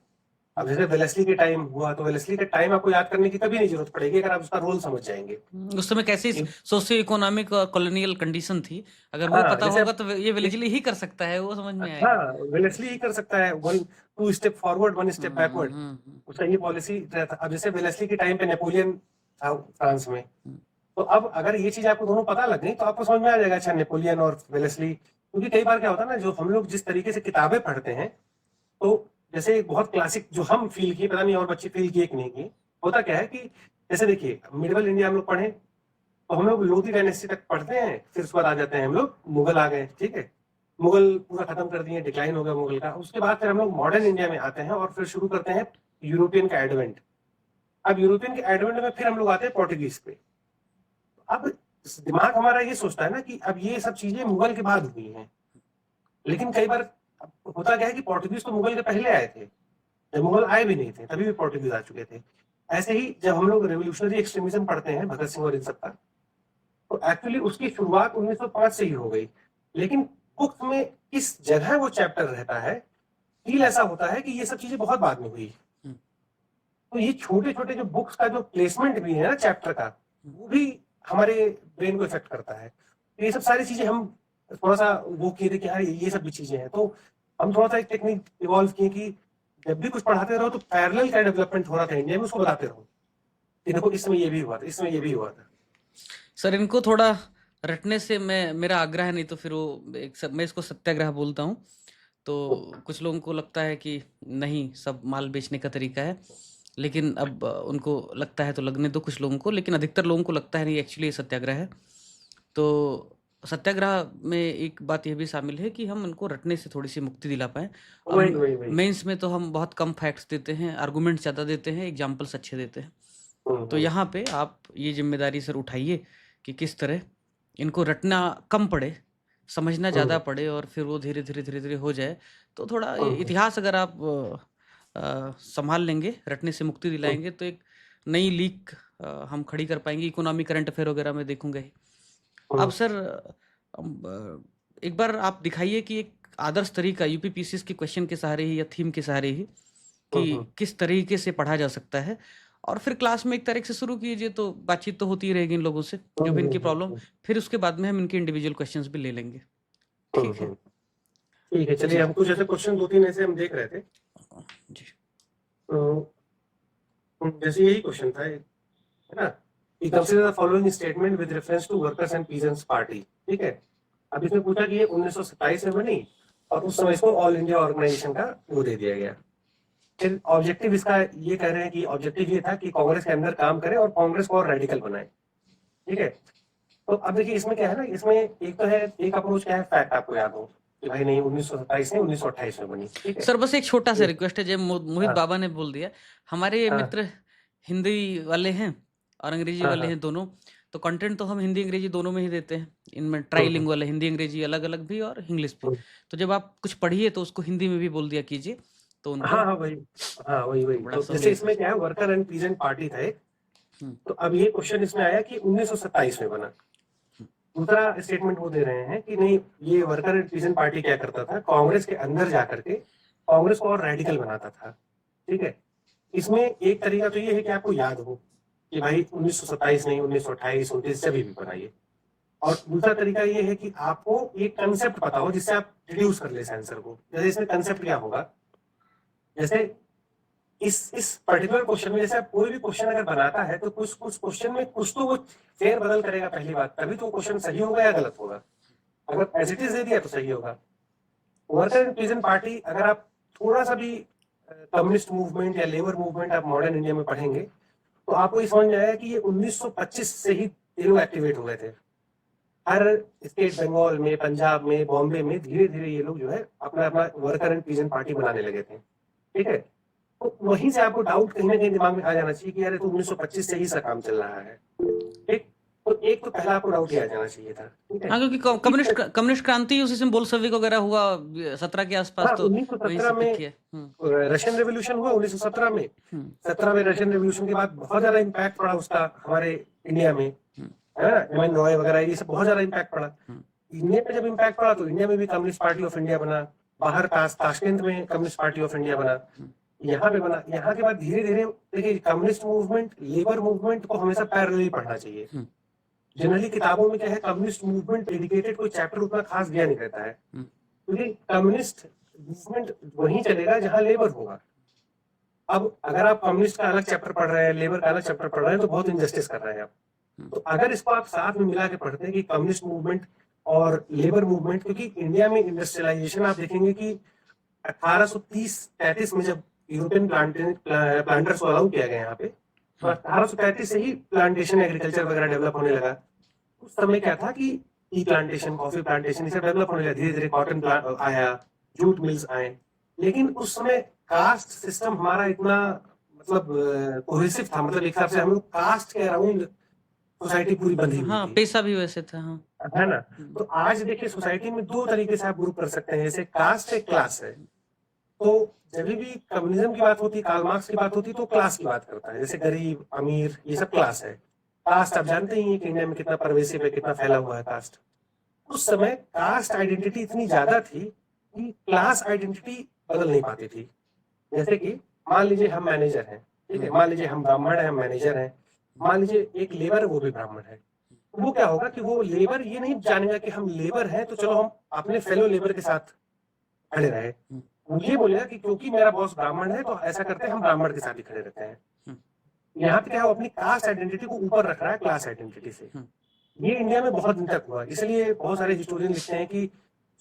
अब जैसे वेलेस्ली के टाइम हुआ, तो वेलेस्ली के टाइम आपको याद करने की कभी नहीं जरूरत पड़ेगी अगर आप उसका रोल समझ जाएंगे। उस समय कैसी सोशियो इकोनॉमिक कॉलोनियल कंडीशन थी, अगर वो हाँ पता जैसे होगा तो ये वेलेस्ली ही कर सकता है, वो समझ में आएगा। हाँ वेलेस्ली ही कर सकता है, 2 स्टेप फॉरवर्ड 1 स्टेप बैकवर्ड, उसका ये पॉलिसी रहता। अब जैसे वेलेस्ली के टाइम पे नेपोलियन था फ्रांस में, तो अब अगर ये चीज आपको दोनों पता लग गई तो आपको समझ में आ जाएगा अच्छा नेपोलियन और वेलेस्ली। क्योंकि कई बार क्या होता है ना, जो हम लोग जिस तरीके से किताबें पढ़ते हैं, तो जैसे एक बहुत क्लासिक जो हम फील किए, पता नहीं और बच्चे फील किए कि नहीं किए, होता क्या है कि जैसे देखिए मिडिवल इंडिया हम लोग पढ़े, तो हम लोग लोधी डायनेस्टी तक पढ़ते हैं, फिर उसके बाद आ जाते हैं हम लोग मुगल आ गए, ठीक है, मुगल पूरा खत्म कर दिए, डिक्लाइन हो गया मुगल का। उसके बाद फिर हम लोग मॉडर्न इंडिया में आते हैं और फिर शुरू करते हैं यूरोपियन का एडवेंट। अब यूरोपियन के एडवेंट में फिर हम लोग आते हैं पोर्टुगीज पे। अब दिमाग हमारा ये सोचता है ना कि अब ये सब चीजें मुगल के बाद हुई हैं, लेकिन कई बार होता क्या है कि पोर्टुगीज तो मुगल के पहले आए थे, जब मुगल आए भी नहीं थे तभी भी पोर्टुगीज आ चुके थे। ऐसे ही जब हम लोग रेवोल्यूशनरी एक्सट्रीमिज्म पढ़ते हैं, भगत सिंह और इन सब का, तो एक्चुअली उसकी शुरुआत 1905 से ही हो गई। लेकिन बुक में किस जगह वो चैप्टर रहता है, फील ऐसा होता है कि ये सब चीजें बहुत बाद में हुई। तो ये छोटे छोटे जो बुक्स का जो प्लेसमेंट भी है ना चैप्टर का, वो भी हमारे ब्रेन को इफेक्ट करता है। तो ये सब सारी चीजें हम थोड़ा सा वो किए थे कि हाँ ये सब भी चीजें हैं, तो हम थोड़ा सा एक टेक्निक इवॉल्व किए कि जब भी कुछ पढ़ाते रहो तो पैरेलल का डेवलपमेंट हो रहा था इंडिया में, उसको बताते रहो कि देखो इसमें ये भी हुआ था, इसमें ये भी हुआ था। सर इनको थोड़ा रटने से मैं, मेरा आग्रह नहीं तो फिर वो मैं इसको सत्याग्रह बोलता हूँ। तो कुछ लोगों को लगता है कि नहीं सब माल बेचने का तरीका है, लेकिन अब उनको लगता है तो लगने दो कुछ लोगों को, लेकिन अधिकतर लोगों को लगता है नहीं एक्चुअली ये सत्याग्रह है। तो सत्याग्रह में एक बात यह भी शामिल है कि हम उनको रटने से थोड़ी सी मुक्ति दिला पाएँ। वही वही वही मेंस में तो हम बहुत कम फैक्ट्स देते हैं, आर्गुमेंट्स ज़्यादा देते हैं, एग्जाम्पल्स अच्छे देते हैं। तो यहाँ पे आप ये जिम्मेदारी सर उठाइए कि किस तरह इनको रटना कम पड़े, समझना ज़्यादा पड़े, और फिर वो धीरे धीरे धीरे धीरे हो जाए। तो थोड़ा इतिहास अगर आप संभाल लेंगे, रटने से मुक्ति दिलाएंगे, तो एक नई लीक हम खड़ी कर पाएंगे। इकोनॉमी करंट अफेयर वगैरह में देखूंगे ही। अब सर एक बार आप दिखाइए कि एक आदर्श तरीका यूपीपीसीएस के क्वेश्चन के सहारे ही या थीम के सहारे ही कि किस तरीके से पढ़ा जा सकता है, और फिर क्लास में एक तारीख से शुरू कीजिए, तो बातचीत तो होती रहेगी इन लोगों से जो भी इनकी प्रॉब्लम, फिर उसके बाद में हम इनके इंडिविजुअल क्वेश्चंस भी ले लेंगे। ठीक है, ठीक है, चलिए हम कुछ ऐसे क्वेश्चन 2-3 ऐसे हम देख रहे थे जी। तो जैसे यही क्वेश्चन था, है ना, कि consider the following statement with reference to workers and peasants party. ठीक है, अब इसमें पूछा कि ये 1927 में बनी और उस समय इसको ऑल इंडिया ऑर्गेनाइजेशन का वो दे दिया गया। फिर ऑब्जेक्टिव इसका ये कह रहे हैं कि ऑब्जेक्टिव ये था कि कांग्रेस के अंदर काम करे और कांग्रेस को और रेडिकल बनाए। ठीक है, तो अब देखिए इसमें क्या है ना, इसमें एक तो है, एक अप्रोच क्या है, फैक्ट आपको याद हो कि भाई नहीं 1927 नहीं 1928 में बनी। ठीक है सर बस एक छोटा सा रिक्वेस्ट है, जब मोहित बाबा ने बोल दिया, हमारे मित्र हिंदी वाले हैं और अंग्रेजी वाले हैं दोनों, तो कंटेंट तो हम हिंदी अंग्रेजी दोनों में ही देते हैं, इनमें हम्म, ट्राइलिंगुअल है, हिंदी अंग्रेजी अलग अलग भी और इंग्लिश भी। हम्म। तो जब आप कुछ पढ़िए तो उसको हिंदी में भी बोल दिया कीजिए, तो उनको हाँ हाँ वही, हाँ वही वही। बड़ा तो जैसे सहूलियत इसमें है। क्या है, वर्कर एंड पीजेंट पार्टी था एक, हम्म, तो अब ये क्वेश्चन इसमें आया कि 1927 में बना। दूसरा स्टेटमेंट वो दे रहे हैं कि नहीं, ये वर्कर एंड पीजेंट पार्टी क्या करता था, कांग्रेस के अंदर जाकर के कांग्रेस को और रेडिकल बनाता था। ठीक है, इसमें एक तरीका तो ये है कि आपको याद हो कि भाई 1927 नहीं, 1928 29 जब भी बनाइए। और दूसरा तरीका ये है कि आपको एक कंसेप्ट पता हो जिससे आप डिड्यूस कर ले आंसर को। जैसे इसमें कंसेप्ट क्या होगा, जैसे इस पर्टिकुलर क्वेश्चन में, जैसे आप कोई भी क्वेश्चन अगर बनाता है तो कुछ कुछ क्वेश्चन में कुछ तो वो फेर बदल करेगा, पहली बात, तभी तो क्वेश्चन सही होगा या गलत होगा। अगर एज इट इज दे दिया तो सही होगा। वर्कर एंड पीजेंट पार्टी, अगर आप थोड़ा सा भी कम्युनिस्ट मूवमेंट या लेबर मूवमेंट आप मॉडर्न इंडिया में पढ़ेंगे तो आपको ये समझ में आएगा कि ये 1925 से ही ये लोग एक्टिवेट हो गए थे। हर स्टेट, बंगाल में, पंजाब में, बॉम्बे में धीरे धीरे ये लोग जो है अपना अपना वर्कर एंड पीजेंट पार्टी बनाने लगे थे। ठीक है, तो वहीं से आपको डाउट कहीं ना कहीं दिमाग में आ जाना चाहिए कि यार ये तो 1925 से ही सा काम चल रहा है। ठीक, तो एक तो पहला आपको डाउट ये आ जाना चाहिए था। ठीक है, हाँ, क्योंकि कम्युनिस्ट क्रांति उसी में बोल्शेविक वगैरह हुआ 17 के आसपास, हाँ तो वहीं 1917 से पिक में किया। रशियन रेवोल्यूशन हुआ 1917 में। 17 में रशियन रेवोल्यूशन के बाद बहुत ज्यादा इम्पैक्ट पड़ा उसका हमारे इंडिया में, है ना, एम एन रॉय वगैरह, ये सब बहुत ज्यादा इम्पैक्ट पड़ा। इंडिया में जब इम्पैक्ट पड़ा तो इंडिया में भी कम्युनिस्ट पार्टी ऑफ इंडिया बना, बाहर ताशकंद में कम्युनिस्ट पार्टी ऑफ इंडिया बना, यहाँ पे बना। यहाँ के बाद धीरे धीरे देखिए, कम्युनिस्ट मूवमेंट लेबर मूवमेंट को हमेशा पैरेलली पढ़ना चाहिए। जनरली किताबों में क्या है, कम्युनिस्ट मूवमेंट डेडिकेटेड कोई चैप्टर उतना खास दिया नहीं रहता है, क्योंकि कम्युनिस्ट मूवमेंट वहीं चलेगा जहां लेबर होगा। अब अगर आप कम्युनिस्ट का अलग चैप्टर पढ़ रहे हैं, लेबर का अलग चैप्टर पढ़ रहे हैं, तो बहुत इनजस्टिस कर रहे हैं आप। तो अगर इसको आप साथ में मिला के पढ़ते हैं कि कम्युनिस्ट मूवमेंट और लेबर मूवमेंट, क्योंकि इंडिया में इंडस्ट्रियलाइजेशन आप देखेंगे कि 1830-33 में जब यूरोपियन प्लांटर्स को अलाउ किया गया यहाँ पे, तो 1835 से ही प्लांटेशन एग्रीकल्चर वगैरह डेवलप होने लगा। उस समय क्या था कि टी प्लांटेशन, कॉफी प्लांटेशन, ये सब डेवलप होने लगा। धीरे धीरे कॉटन आया, जूट मिल्स आए। लेकिन उस समय कास्ट सिस्टम हमारा इतना मतलब कोहेसिव था, मतलब एक हिसाब से हम लोग कास्ट के अराउंड सोसाइटी पूरी बंधी हुई थी, पेशा भी वैसे था। है ना। तो आज देखिए सोसाइटी में दो तरीके से आप ग्रुप कर सकते हैं, जैसे कास्ट है, क्लास है। तो जब भी कम्युनिज्म की बात होती है, कार्ल मार्क्स की बात होती है, तो क्लास की बात करता है, जैसे गरीब अमीर ये सब क्लास है। कास्ट आप जानते ही हैं कि इंडिया में कितना परवेसिव है, कितना फैला हुआ है कास्ट। उस समय कास्ट आइडेंटिटी इतनी ज्यादा थी कि क्लास आइडेंटिटी बदल नहीं पाती थी। जैसे कि मान लीजिए हम मैनेजर हैं, ठीक है, मान लीजिए हम ब्राह्मण हैं, हम मैनेजर हैं, मान लीजिए एक लेबर है वो भी ब्राह्मण है। तो वो क्या होगा कि वो लेबर ये नहीं जानेगा कि हम लेबर हैं तो चलो हम अपने फेलो लेबर के साथ खड़े रहे। वो ये बोलेगा कि क्योंकि मेरा बॉस ब्राह्मण है तो ऐसा करते हैं, हम ब्राह्मण के साथ ही खड़े रहते हैं। यहाँ पे क्या है, वो अपनी कास्ट आइडेंटिटी को ऊपर रख रहा है क्लास आइडेंटिटी से। ये इंडिया में बहुत दिन तक हुआ, इसलिए बहुत सारे हिस्टोरियन लिखते हैं कि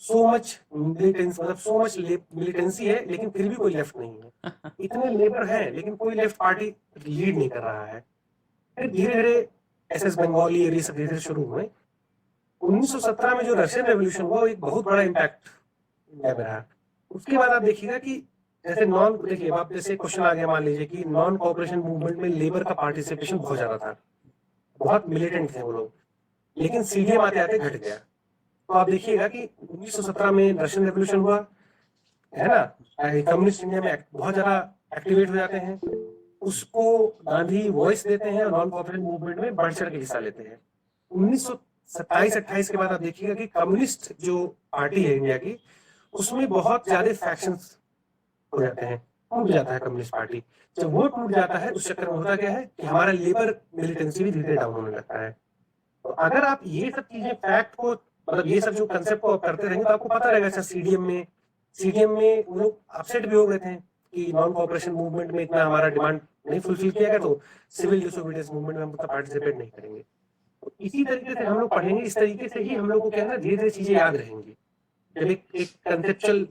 सो मच मिलिटेंसी, मतलब सो मच मिलिटेंसी है लेकिन फिर भी कोई लेफ्ट नहीं है। इतने लेबर हैं लेकिन कोई लेफ्ट पार्टी लीड नहीं कर रहा है। फिर धीरे धीरे एसएस बंगाली और ये सब धीरे धीरे शुरू हुए। 1917 में जो रशियन रेवोल्यूशन हुआ वो एक बहुत बड़ा इम्पैक्ट इंडिया में रहा। उसके बाद आप देखिएगा कि जैसे देखिए आप, जैसे क्वेश्चन आ गया, मान लीजिए कि नॉन कॉपरेशन मूवमेंट में लेबर का पार्टिसिपेशन बहुत ज्यादा था, बहुत मिलिटेंट थे वो लोग, लेकिन सीडीएम आते आते घट गया। तो आप देखिएगा कि 1917 में रशियन रेवोल्यूशन हुआ, है ना, कम्युनिस्ट इंडिया में बहुत ज्यादा एक्टिवेट हो जाते हैं, उसको गांधी वॉइस देते हैं और नॉन कॉपरेशन मूवमेंट में बढ़ चढ़ के हिस्सा लेते हैं। 1927-28 के बाद आप देखिएगा कि कम्युनिस्ट जो पार्टी है इंडिया की, उसमें बहुत ज्यादा फैक्शंस हो जाते हैं, टूट जाता है कम्युनिस्ट पार्टी। जब वो टूट जाता है उस चक्कर में होता क्या है कि हमारा लेबर मिलिटेंसी भी धीरे धीरे डाउन होने लगता है। तो अगर आप ये सब चीजें फैक्ट को, मतलब ये सब जो कंसेप्ट को आप करते रहेंगे तो आपको पता रहेगा। अच्छा, सीडीएम में वो लोग अपसेट भी हो गए थे कि नॉन कॉपरेशन मूवमेंट में इतना हमारा डिमांड नहीं फुलफिल किया गया, तो सिविल डिसोबीडियंस मूवमेंट में हम उतना पार्टिसिपेट नहीं करेंगे। तो इसी तरीके से हम लोग पढ़ेंगे, इस तरीके से ही हम लोग को क्या है ना, धीरे धीरे चीजें याद रहेंगी। जब एक कंसेप्चुअल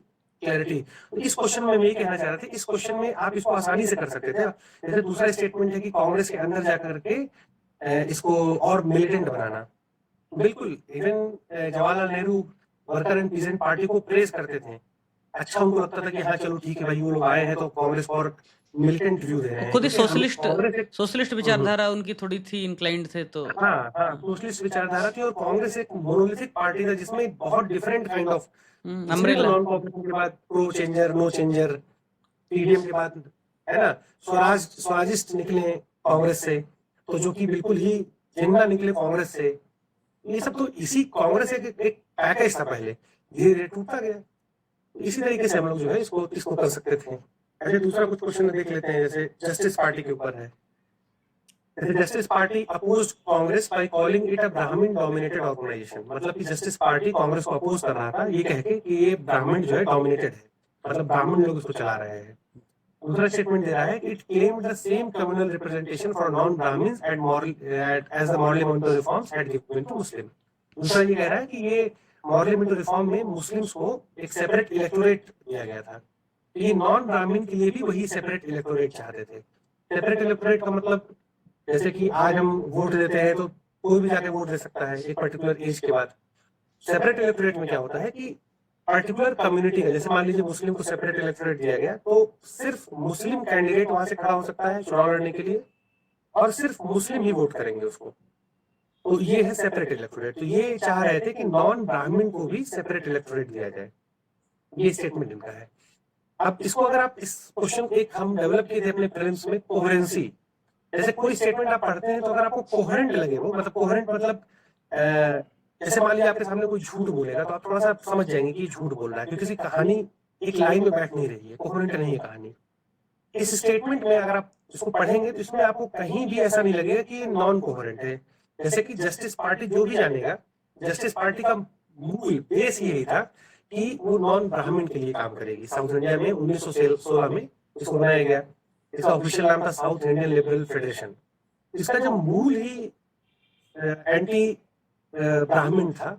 क्लैरिटी। तो इस क्वेश्चन में मैं ये कहना चाह रहा था, इस क्वेश्चन में आप इसको आसानी से कर सकते थे। जैसे दूसरा स्टेटमेंट है कि कांग्रेस के अंदर जाकर के इसको और मिलिटेंट बनाना। बिल्कुल, even Jawaharlal Nehru worker and peasant party को प्रेस करते थे। अच्छा उनको लगता था कि हाँ चलो ठीक है भाई, वो लोग आए हैं तो कांग्रेस को और मिलिटेंट व्यू दे रहे हैं, खुद ही क्योंकि सोशलिस्ट कांग्रेस एक सोशलिस्ट विचारधारा उनकी थोड़ी थी, इंक्लाइंड थे, तो हाँ हाँ सोशलिस्ट विचारधारा थी, और कांग्रेस एक मोनोलिथिक पार्टी था जिसमें बहुत डिफरेंट काइंड ऑफ, इसलिए तो अम्ब्रेला। नॉन कॉपरेटिव के बाद pro changer, no changer, TDM के बाद है ना स्वराजिस्ट निकले कांग्रेस से, तो जो कि बिल्कुल ही जिंदा निकले कांग्रेस से। ये सब तो इसी कांग्रेस एक पैकेज था पहले, धीरे धीरे टूटता गया। इसी तरीके से हम लोग जो है इसको कर सकते थे। ऐसे दूसरा कुछ क्वेश्चन देख लेते हैं, जैसे जस्टिस पार्टी के ऊपर है। Justice Party oppose Congress by calling it a Brahmin dominated organisation, मतलब कि जस्टिस पार्टी कांग्रेस को अपोज कर रहा था ये कह के कि ये ब्राह्मण जो है डोमिनेटेड है, मतलब ब्राह्मण लोग इसको चला रहे हैं। दूसरा स्टेटमेंट दे रहा है कि it claim the same communal representation for non Brahmins and moral as the Morley Minto reforms had given to Muslim. दूसरा ये कह रहा है कि ये मॉरली मिंटो रिफॉर्म में मुस्लिम्स को एक सेपरेट इलेक्टोरेट दिया गया था, ये नॉन ब्राह्मण के लिए भी वही सेपरेट इलेक्टोरेट चाहते थे। सेपरेट इलेक्टोरेट का मतलब जैसे कि आज हम वोट देते हैं तो कोई भी जाके वोट दे सकता है एक पर्टिकुलर एज के बाद। सेपरेट इलेक्टोरेट में क्या होता है कि पर्टिकुलर कम्युनिटी का, जैसे मान लीजिए मुस्लिम को सेपरेट इलेक्टोरेट दिया गया, तो सिर्फ मुस्लिम कैंडिडेट वहां से खड़ा हो सकता है चुनाव लड़ने के लिए, और सिर्फ मुस्लिम ही वोट करेंगे उसको। तो ये है सेपरेट इलेक्टोरेट। तो ये चाह रहे थे कि नॉन ब्राह्मण को भी सेपरेट इलेक्टोरेट दिया जाए, ये स्टेटमेंट इनका है। अब इसको अगर आप इस क्वेश्चन एक हम डेवलप किए थे अपने प्रीलिम्स में, कोहेरेंसी, जैसे कोई स्टेटमेंट आप पढ़ते हैं तो अगर आपको कोहेरेंट लगे, वो मतलब कोहेरेंट मतलब जैसे मान लीजिए आपके सामने कोई झूठ बोलेगा तो आप थोड़ा सा समझ जाएंगे कि झूठ बोल रहा है, क्योंकि किसी कहानी एक लाइन में बैठ नहीं रही है, कोहेरेंट नहीं है कहानी। इस स्टेटमेंट में अगर आप इसको पढ़ेंगे तो इसमें आपको कहीं भी ऐसा नहीं लगेगा कि ये नॉन कोहेरेंट है। जैसे कि जस्टिस पार्टी जो भी जानेगा, जस्टिस पार्टी का मूल बेस यही था कि वो नॉन ब्राह्मण के लिए काम करेगी। साउथ इंडिया में 1916 में इसको बनाया गया, इसका ऑफिशियल नाम था साउथ इंडियन लिबरल फेडरेशन। इसका जब मूल ही एंटी ब्राह्मण था,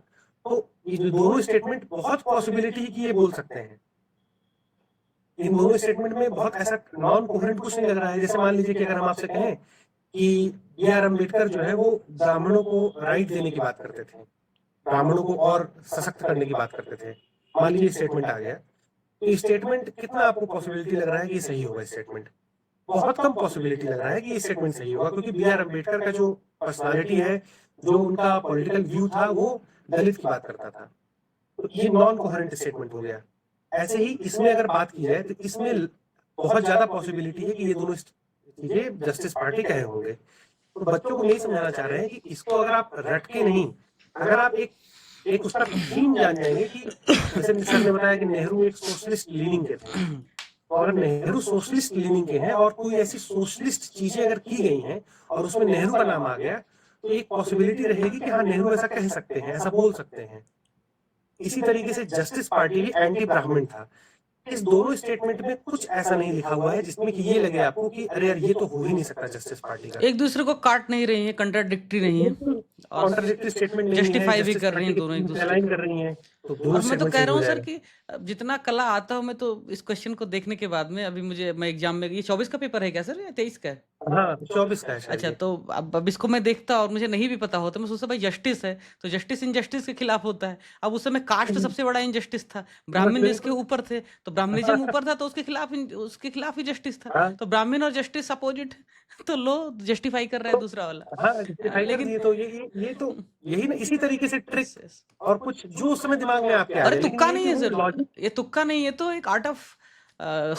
तो ये जो दोनों स्टेटमेंट बहुत पॉसिबिलिटी है कि ये बोल सकते हैं। इन दोनों स्टेटमेंट में बहुत ऐसा नॉन कोहेरेंट कुछ नहीं लग रहा है। जैसे मान लीजिए कि अगर हम आपसे कहें कि B.R. अम्बेडकर जो है वो ब्राह्मणों को राइट देने की बात करते थे, ब्राह्मणों को और सशक्त करने की बात करते थे, मान लीजिए स्टेटमेंट आ गया, तो ये स्टेटमेंट कितना आपको पॉसिबिलिटी लग रहा है कि सही होगा? स्टेटमेंट बहुत कम पॉसिबिलिटी लग रहा है कि ये स्टेटमेंट सही होगा, क्योंकि B.R. अम्बेडकर का जो पर्सनालिटी है, जो उनका पॉलिटिकल व्यू था, वो दलित की बात करता था। तो ये नॉन कोहेरेंट स्टेटमेंट हो गया। ऐसे ही इसमें अगर बात की जाए तो इसमें बहुत ज्यादा पॉसिबिलिटी है कि ये दोनों चीजें जस्टिस पार्टी कहे होंगे। तो बच्चों को यही समझाना चाह रहे हैं कि इसको अगर आप रट के नहीं, अगर आप एक उसका थीम जान जाएंगे कि जैसे सर ने बताया कि नेहरू एक सोशलिस्ट लीनिंग के थे, तो अगर नेहरू सोशलिस्ट लीनिंग के हैं और कोई ऐसी सोशलिस्ट चीजें अगर की गई हैं और उसमें नेहरू का नाम आ गया, तो एक पॉसिबिलिटी रहेगी कि हाँ नेहरू ऐसा कह सकते हैं, ऐसा बोल सकते हैं। इसी तरीके से जस्टिस पार्टी भी एंटी ब्राह्मण था। इस दोनों स्टेटमेंट में कुछ ऐसा नहीं लिखा हुआ है जिसमें कि ये लगे आपको कि अरे यार ये तो हो ही नहीं सकता जस्टिस पार्टी का। एक दूसरे को काट नहीं रही है, कंट्राडिक्टरी नहीं है, और कॉन्ट्राडिक्टरी स्टेटमेंट नहीं है, जस्टिफाई भी कर रही हैं दोनों एक दूसरे अलाइन को। कर रही हैं, तो और दोनों मैं तो स्टेटमेंट कह सही रहा हो हूँ सर जाएगा। कि अब जितना कला आता हूँ मैं, तो इस क्वेश्चन को देखने के बाद में अभी मैं एग्जाम में, ये 24 का पेपर है क्या सर या 23 का है? हाँ 24 का है शायद अच्छा, ये। तो अब इसको मैं देखता और मुझे नहीं भी पता होता, मैं सोचता भाई जस्टिस है तो जस्टिस इनजस्टिस के खिलाफ होता है। अब उस समय कास्ट सबसे बड़ा इनजस्टिस था, ब्राह्मण जिसके ऊपर थे, तो ब्राह्मणिज्म ऊपर था तो उसके खिलाफ ही जस्टिस था। हाँ तो ब्राह्मण और जस्टिस अपोजिट, तो लो जस्टिफाई कर रहा है दूसरा वाला। हाँ जस्टिफाई कर लेकिन दिए, तो ये तो यही ना, इसी तरीके से ट्रिक yes, yes. और कुछ जो उस समय दिमाग में आपके आ अरे जाए, लेकिन तुक्का ये नहीं कि है वो सर, लॉजिक, ये तुक्का नहीं, ये तो एक art of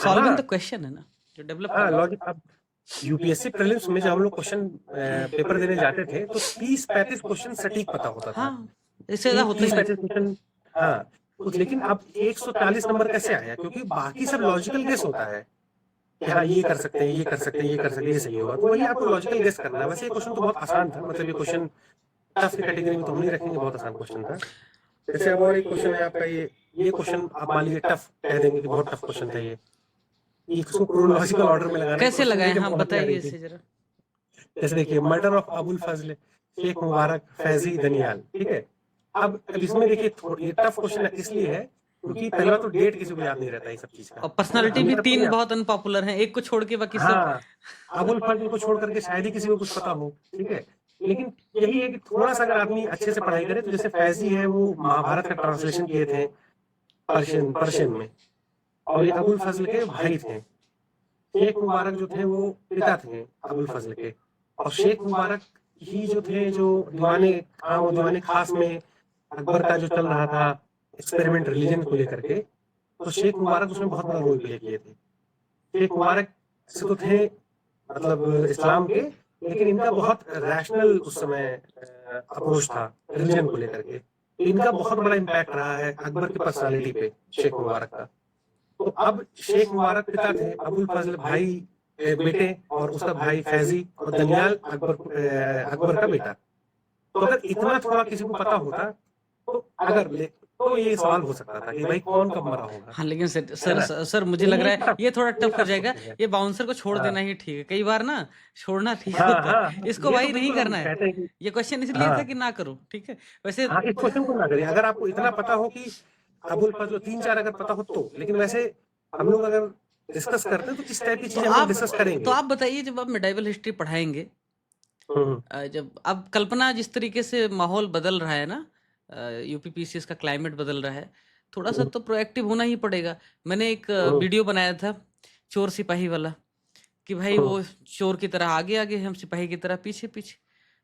solving the question है ना, जो डेवलप हाँ कर लॉजिक। अब यूपीएससी प्रीलिम्स में जब हम लोग क्वेश्चन पेपर देने जाते थे तो 30-35 क्वेश्चन सटीक पता होता था। हाँ, इससे ज्यादा होता ही नहीं। 30-35 क्वेश्चन, हाँ। लेकिन अब 140 नंबर कैसे आया? क्योंकि बाकी सब लॉजिकल गेस होता है कि हाँ ये कर सकते हैं, ये कर सकते हैं, ये कर सकते हैं, ये सही होगा, तो वही आपको लॉजिकल गेस करना है। वैसे ये क्वेश्चन तो बहुत आसान था, मतलब ये क्वेश्चन टफ की कैटेगरी में तो हम नहीं रखेंगे, बहुत आसान क्वेश्चन था। जैसे अब और एक क्वेश्चन है आपका, ये क्वेश्चन आप मान लीजिए टफ कह देंगे कि बहुत टफ क्वेश्चन था ये, इसको क्रोनोलॉजिकल ऑर्डर में लगाना है। कैसे क्वेश्चन लगाए? देखिए हाँ बहुत बताइए प्यारी इसे थी। जरा। जैसे देखिए, मर्डर ऑफ अबुल फजल शेख मुबारक फैजी दनियाल, ठीक है। अब इसमें देखिए ये टफ क्वेश्चन इसलिए है क्योंकि पहला तो डेट किसी को याद नहीं रहता ये सब चीज का, और पर्सनालिटी भी हमें सबको 3 याद, बहुत अनपॉपुलर हैं, एक को छोड़ के बाकी सब। हाँ अबुल फजल को छोड़ करके शायद ही किसी को कुछ पता हो, ठीक है। लेकिन यही है कि थोड़ा सा अगर आदमी अच्छे से पढ़ाई करे, तो जैसे फैजी है वो महाभारत का ट्रांसलेशन किए थे पर्शियन में, और ये अबुल फजल के भाई थे। शेख मुबारक जो थे वो पिता थे अबुल फजल के, और शेख मुबारक ही जो थे जो दीवाने आम और दीवाने खास में अकबर का जो चल रहा था एक्सपेरिमेंट रिलीजन को लेकर के, तो शेख मुबारक उसमें बहुत बड़ा रोल प्ले किए थे। शेख मुबारक से तो थे मतलब इस्लाम के, लेकिन इनका बहुत रैशनल उस समय अप्रोच था रिलीजन को लेकर के। इनका बहुत बड़ा इम्पैक्ट रहा है अकबर की पर्सनालिटी पे शेख मुबारक का। तो अब शेख मुबारक पिता थे, अबुल फजल भाई बेटे, और उसका भाई फैजी, और दनियाल अकबर का बेटा। तो अगर इतना थोड़ा किसी को पता होता तो तो ये सवाल हो सकता था कि भाई कौन कब मरा होगा, हाँ, लेकिन सर है सर ना? सर मुझे तो लग रहा ये है ये थोड़ा टफ हो टफ जाएगा। क्वेश्चन है। ये बाउंसर को छोड़ हाँ देना ही ठीक है। कई बार ना छोड़ना ठीक हाँ होता हाँ है। हाँ, इसको ये तो भाई नहीं बिल्कुल हम करना है। कहते हैं कि ये क्वेश्चन इसलिए था हाँ कि ना करो, ठीक है? वैसे हाँ, इस क्वेश्चन को ना करिए अगर आपको इतना पता हो कि अबुल फजल 3-4 अगर पता हो तो। लेकिन वैसे हम लोग अगर डिस्कस करते हैं तो इस टाइप की तो चीजें हम लोग आप डिस्कस तो करेंगे। आप बताइए, जब आप मेडाइवल हिस्ट्री पढ़ाएंगे, हम्म जब अब कल्पना जिस तरीके से माहौल बदल रहा है ना, यूपीपीसीएस का क्लाइमेट बदल रहा है, थोड़ा सा हम्म तो प्रोएक्टिव होना ही पड़ेगा। मैंने एक हम्म वीडियो बनाया था चोर सिपाही वाला, कि भाई हम्म वो चोर की तरह आगे आगे, हम सिपाही की तरह पीछे पीछे।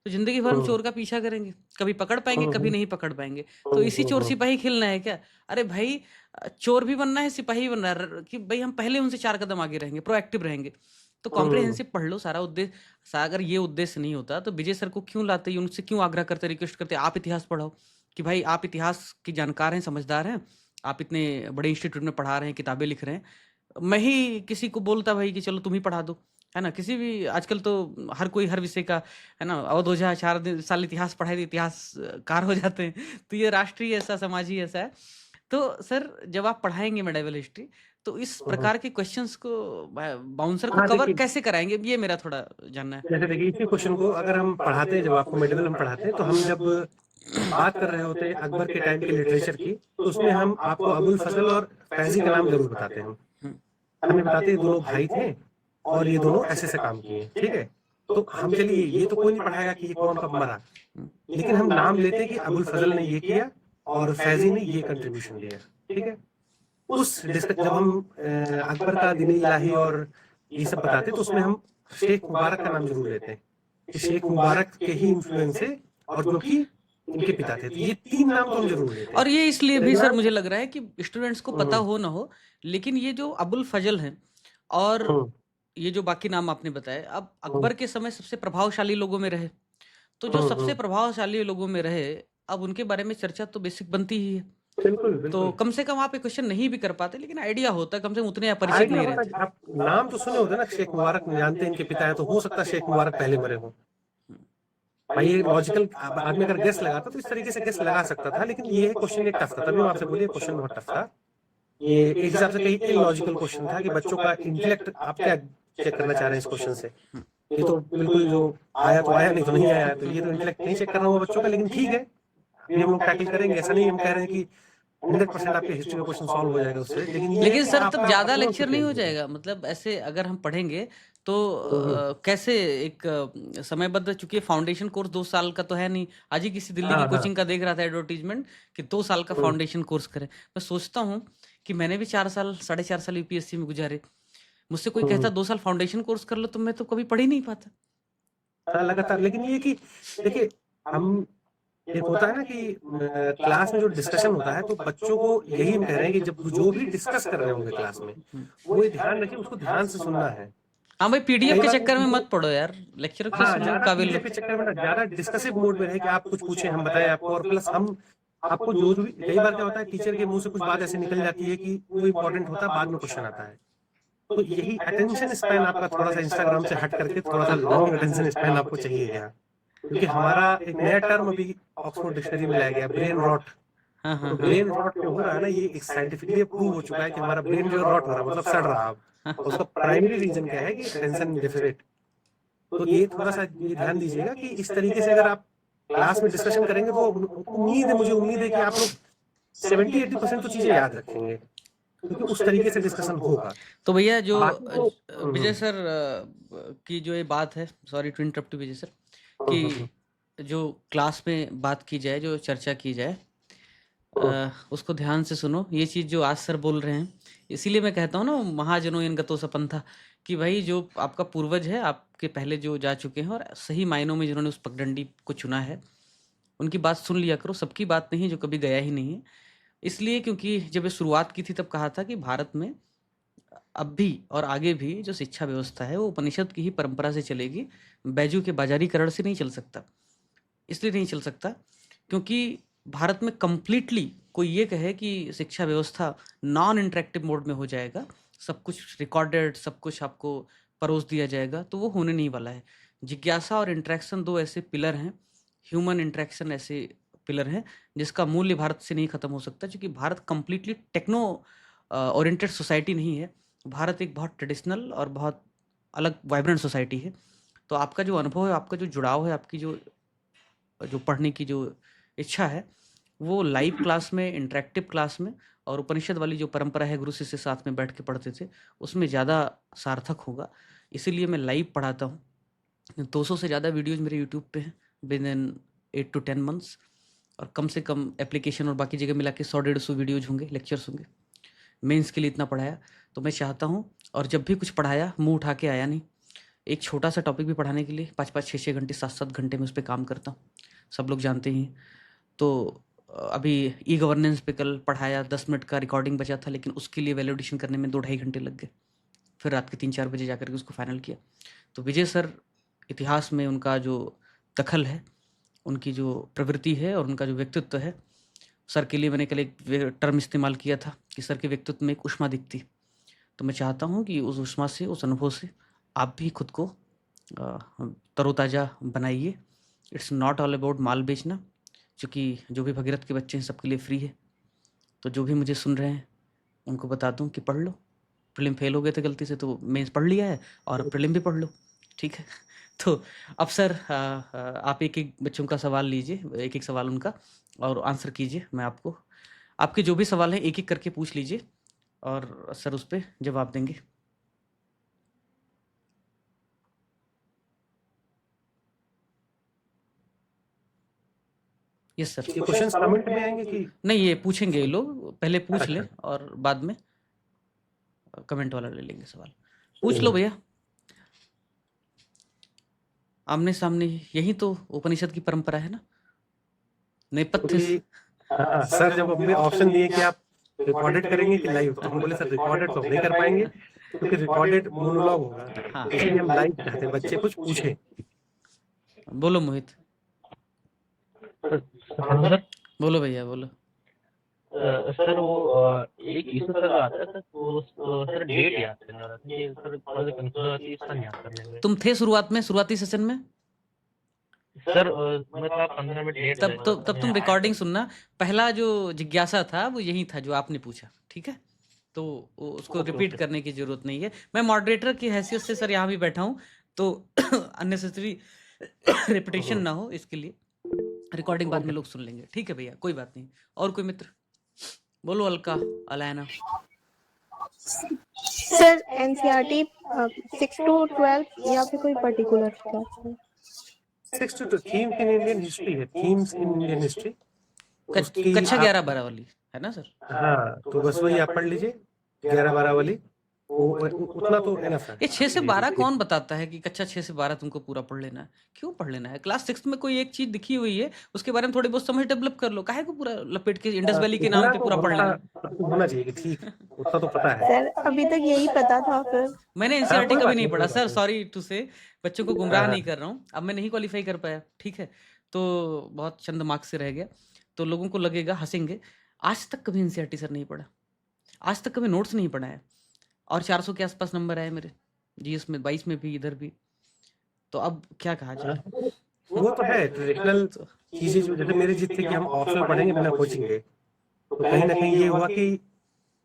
तो जिंदगी भर हम हम्म चोर का पीछा करेंगे, कभी पकड़ पाएंगे कभी हम्म नहीं पकड़ पाएंगे। तो इसी चोर हम्म सिपाही खेलना है क्या? अरे भाई, चोर भी बनना है, सिपाही बनना है, कि भाई हम पहले उनसे 4 कदम आगे रहेंगे, प्रोएक्टिव रहेंगे। तो हम्म कॉम्प्रिहेंसिव पढ़ लो सारा उद्देश्य। अगर ये उद्देश्य नहीं होता तो विजय सर को क्यों लाते, उनसे क्यों आग्रह करते, रिक्वेस्ट करते, आप इतिहास पढ़ाओ, कि भाई आप इतिहास के जानकार हैं, समझदार हैं, आप इतने बड़े इंस्टीट्यूट में पढ़ा रहे हैं, किताबें लिख रहे हैं। मैं ही किसी को बोलता भाई कि चलो तुम ही पढ़ा दो, है ना? किसी भी आजकल तो हर कोई हर विषय का, है ना, अवध ओझा 4 साल इतिहास पढ़ाए तो इतिहासकार हो जाते हैं। तो ये राष्ट्रीय ऐसा, समाजी ऐसा है। तो सर जब आप पढ़ाएंगे मेडाइवल हिस्ट्री, तो इस हम्म। प्रकार के क्वेश्चन्स को बाउंसर को हाँ कवर देखिए, कैसे कराएंगे, ये मेरा थोड़ा जानना है। जैसे देखिए इसी क्वेश्चन को अगर हम पढ़ाते हैं, जब आपको मेडिवल हम पढ़ाते हैं, तो हम जब बात कर रहे होते हैं अकबर के टाइम के लिटरेचर की, तो उसमें हम आपको अबुल फजल और फैजी का नाम जरूर बताते हैं। हम्म, हमें बताते हैं ये दोनों भाई थे और ये दोनों ऐसे ऐसे काम किए, ठीक है? तो हम चलिए, ये तो कोई नहीं पढ़ाएगा कि ये कौन कब मरा, हम्म, लेकिन हम नाम लेते हैं कि अबुल फजल ने ये किया और फैजी ने ये कंट्रीब्यूशन दिया, ठीक है? जब हम अकबर का दीन इलाही और ये सब बताते हैं, तो उसमें हम शेख मुबारक का नाम जरूर लेते हैं कि शेख मुबारक के ही इन्फ्लुएंस से, और जो कि इनके पिता थे। तो ये 3 नाम तो हम जरूर लेते हैं। और ये इसलिए भी रही सर बात मुझे लग रहा है कि स्टूडेंट्स को पता हम्म हो ना हो, लेकिन ये जो अबुल फजल हैं और हम्म ये जो बाकी नाम आपने बताए, अब हम्म अकबर के समय सबसे प्रभावशाली लोगों में रहे। तो जो सबसे हम्म, प्रभावशाली लोगों में रहे, अब उनके बारे में चर्चा तो बेसिक बनती ही है। बिल्कुल तो बिल्कुल। कम से कम आप ये क्वेश्चन नहीं भी कर पाते, लेकिन आइडिया होता, कम से कम उतने अपरिचित आइडिया नहीं होता रहते। है, आप नाम तो सुने होते ना, शेख मुबारक जानते हैं इनके पिता है, तो हो सकता है शेख मुबारक पहले मरे हों। हम्म, भाई ये लॉजिकल आदमी अगर गेस लगाता तो इस तरीके से गेस लगा सकता था, लेकिन ये क्वेश्चन एक टफ था, तभी मैं आपसे बोलिए क्वेश्चन बहुत टफ था। ये एक हिसाब से कहीं इलॉजिकल क्वेश्चन था कि बच्चों का इंटेलेक्ट आप क्या चेक करना चाह रहे हैं इस क्वेश्चन से? हम्म। ये तो बिल्कुल जो आया तो आया, नहीं तो नहीं आया, तो ये तो इंटेलेक्ट नहीं चेक कर रहा हूँ बच्चों का, लेकिन ठीक है, अभी हम लोग टैकल करेंगे। ऐसा नहीं हम कह रहे हैं कि 100% आपके हिस्ट्री का क्वेश्चन सॉल्व हो जाएगा उससे, लेकिन ये है लेकिन कि सर तब आपका ज्यादा अप्रोच लेक्चर नहीं चेंज हो होगा। जाएगा? मतलब ऐसे अगर हम पढ़ेंगे तो हम्म, कैसे एक समयबद्ध, चूंकि फाउंडेशन कोर्स 2 साल का तो है नहीं। आज ही किसी दिल्ली की हाँ हाँ कोचिंग का देख रहा था एडवर्टीजमेंट कि 2 साल का हम्म फाउंडेशन कोर्स करें। मैं सोचता हूँ कि मैंने भी 4 साल 4.5 साल यूपीएससी में गुजारे। मुझसे कोई कहता हम्म 2 साल फाउंडेशन कोर्स कर लो, तो मैं तो कभी पढ़ ही नहीं पाता। हाँ, लगातार। लेकिन ये कि देखिए, हम एक होता है ना कि क्लास में जो डिस्कशन होता है, तो बच्चों को यही हम कह रहे हैं कि जब जो भी डिस्कस कर रहे होंगे क्लास में, हम्म। वो ये ध्यान रखिए, उसको ध्यान से सुनना है। हाँ भाई, पीडीएफ कई के बार चक्कर में वो मत पढ़ो यार, लेक्चर के हाँ, ज्यादा काबिल लो। पीडीएफ के चक्कर में ना, ज्यादा डिस्कसिव मोड में रहे कि आप कुछ पूछें हम बताएं आपको, और प्लस हम आपको जो भी, कई बार क्या होता है टीचर के मुंह से कुछ बात ऐसे निकल जाती है कि वो इंपॉर्टेंट होता है, बाद में क्वेश्चन आता है। तो यही अटेंशन स्पैन आपका थोड़ा सा इंस्टाग्राम से हट करके थोड़ा सा लॉन्ग अटेंशन स्पैन आपको चाहिए यहाँ, क्योंकि हमारा एक नया टर्म अभी ऑक्सफोर्ड डिक्शनरी में लाया गया, ब्रेन रॉट। हाँ हाँ तो हाँ ब्रेन रॉट जो हो रहा है ना, ये साइंटिफिकली प्रूव हो चुका है कि हमारा ब्रेन जो रॉट हो रहा है, मतलब सड़ रहा है अब। हाँ। और उसका प्राइमरी रीजन क्या है कि अटेंशन डेफिसिट। तो ये थोड़ा सा ये ध्यान दीजिएगा कि इस तरीके से अगर आप क्लास में डिस्कशन करेंगे, तो मुझे उम्मीद है कि आप लोग 70-80% तो चीजें याद रखेंगे, क्योंकि उस तरीके से डिस्कशन होगा। तो भैया जो बाकी तो विजय सर की जो ये बात है, sorry to interrupt Vijay sir, कि जो क्लास में बात की जाए, जो चर्चा की जाए, उसको ध्यान से सुनो। ये चीज़ जो आज सर बोल रहे हैं, इसीलिए मैं कहता हूँ ना, महाजनो इन गतो सपंथा, कि भाई जो आपका पूर्वज है, आपके पहले जो जा चुके हैं और सही मायनों में जिन्होंने उस पगडंडी को चुना है, उनकी बात सुन लिया करो। सबकी बात नहीं, जो कभी गया ही नहीं है। इसलिए क्योंकि जब ये शुरुआत की थी तब कहा था कि भारत में अब भी और आगे भी जो शिक्षा व्यवस्था है वो उपनिषद की ही परंपरा से चलेगी, बैजू के बाजारीकरण से नहीं चल सकता। इसलिए नहीं चल सकता क्योंकि भारत में कंप्लीटली कोई ये कहे कि शिक्षा व्यवस्था नॉन इंटरेक्टिव मोड में हो जाएगा, सब कुछ रिकॉर्डेड, सब कुछ आपको परोस दिया जाएगा, तो वो होने नहीं वाला है। जिज्ञासा और इंटरेक्शन दो ऐसे पिलर हैं, ह्यूमन इंटरेक्शन ऐसे पिलर हैं जिसका मूल्य भारत से नहीं खत्म हो सकता, क्योंकि Bharat completely techno oriented society नहीं है। भारत एक बहुत ट्रेडिशनल और बहुत अलग वाइब्रेंट सोसाइटी है। तो आपका जो अनुभव है, आपका जो जुड़ाव है, आपकी जो जो पढ़ने की जो इच्छा है, वो लाइव क्लास में, इंटरेक्टिव क्लास में, और उपनिषद वाली जो परंपरा है, गुरु शिष्य साथ में बैठ के पढ़ते थे, उसमें ज़्यादा सार्थक होगा। इसीलिए मैं लाइव पढ़ाता हूँ। 200 से ज़्यादा वीडियोज़ मेरे यूट्यूब पे हैं विद इन 8 to 10 मंथ्स, और कम से कम एप्लीकेशन और बाकी जगह मिला के 100-150 वीडियोज़ होंगे, लेक्चर्स होंगे। मेंस के लिए इतना पढ़ाया, तो मैं चाहता हूँ, और जब भी कुछ पढ़ाया मुँह उठा के आया नहीं। एक छोटा सा टॉपिक भी पढ़ाने के लिए 5-5, 6-6 घंटे, 7-7 घंटे में उस पे काम करता हूँ, सब लोग जानते ही हैं। तो अभी ई गवर्नेंस पे कल पढ़ाया, 10 मिनट का रिकॉर्डिंग बचा था, लेकिन उसके लिए वैलिडेशन करने में 2-2.5 घंटे लग गए। फिर रात के 3-4 बजे जाकर के उसको फाइनल किया। तो विजय सर, इतिहास में उनका जो दखल है, उनकी जो प्रवृत्ति है और उनका जो व्यक्तित्व है, सर के लिए मैंने कल एक टर्म इस्तेमाल किया था कि सर के व्यक्तित्व में एक ऊष्मा दिखती। तो मैं चाहता हूँ कि उस ऊष्मा से, उस अनुभव से आप भी खुद को तरोताज़ा बनाइए। इट्स नॉट ऑल अबाउट माल बेचना, क्योंकि जो भी भगीरथ के बच्चे हैं सबके लिए फ्री है। तो जो भी मुझे सुन रहे हैं उनको बता दूं कि पढ़ लो। प्रीलिम फेल हो गए थे गलती से, तो मेंस पढ़ लिया है, और प्रीलिम भी पढ़ लो, ठीक है। तो अब सर आप एक एक बच्चों का सवाल लीजिए, एक एक सवाल उनका, और आंसर कीजिए। मैं आपको आपके जो भी सवाल हैं एक एक करके पूछ लीजिए, और सर उस पर जवाब देंगे। Yes sir. ये क्वेश्चंस कमेंट में आएंगे कि नहीं, ये पूछेंगे ये लोग, पहले पूछ ले और बाद में कमेंट वाला ले लेंगे सवाल। पूछ लो भैया, आमने सामने। यही तो उपनिषद की परंपरा है ना, नेपथ्य। सर जब हमें ऑप्शन दिए कि आप रिकॉर्डेड करेंगे कि लाइव, तो हम बोले सर रिकॉर्डेड तो हम नहीं कर पाएंगे क्योंकि रिकॉर्डेड मोनोलॉग होगा, हाँ, इसलिए हम लाइव चाहते हैं, बच्चे कुछ पूछे। बोलो मोहित। बोलो भैया, बोलो। सर वो एक इशू सर आता है सर, तो सर डेट याद करना रहता है सर, थोड़ा सा कंफ्यूज होती है इसका याद करने में। तुम थे शुरुआत में, शुरुआती सेशन में? सर मैं था 15 मिनट लेट तब तुम रिकॉर्डिंग सुनना। पहला जो जिज्ञासा था वो यही था जो आपने पूछा, ठीक है। तो उसको रिपीट करने की जरूरत नहीं है। मैं मॉडरेटर की हैसियत से सर यहाँ भी बैठा हूँ, तो अननेसेसरी रिपीटेशन ना हो, इसके लिए रिकॉर्डिंग बाद में लोग सुन लेंगे, ठीक है भैया, कोई बात नहीं। और कोई मित्र? बोलो अलका, अलैना। सर एनसीईआरटी 6 to 12 या फिर कोई particular class? 6 to 12 theme in Indian history है, थीम्स इन इंडियन हिस्ट्री। कक्षा 11-12 वाली है ना सर? हाँ, तो बस वही आप पढ़ लीजिए, 11-12 वाली, उतना तो एनफ है। ये 6 से 12 कौन बताता है कि कक्षा 6 से 12 तुमको पूरा पढ़ लेना है? क्यों पढ़ लेना है? क्लास 6 में कोई एक चीज दिखी हुई है, उसके बारे में थोड़ी बहुत समझ डेवलप कर लो। काहे को पूरा लपेट के इंडस वैली के नाम पे पूरा पढ़ लेना? होना चाहिए, ठीक, उतना तो पता है सर अभी तक यही पता था फिर। मैंने एनसीईआरटी कभी नहीं पढ़ा सर, सॉरी टू से। बच्चों को गुमराह नहीं कर रहा हूँ। अब मैं नहीं क्वालिफाई कर पाया, ठीक है, तो बहुत चंद मार्क्स से रह गया। तो लोगों को लगेगा, हंसेंगे। आज तक कभी एनसीईआरटी सर नहीं पढ़ा, आज तक कभी नोट्स नहीं पढ़ा है, और 400 के आसपास नंबर आए मेरे जीएस में, 22 में भी, इधर भी। तो अब क्या कहा जाए? वो तो है ट्रेडिशनल चीजें, जो जैसे मेरे जिद थे कि हम ऑप्शनल पढ़ेंगे बिना कोचिंग के, तो कहीं ना कहीं ये हुआ कि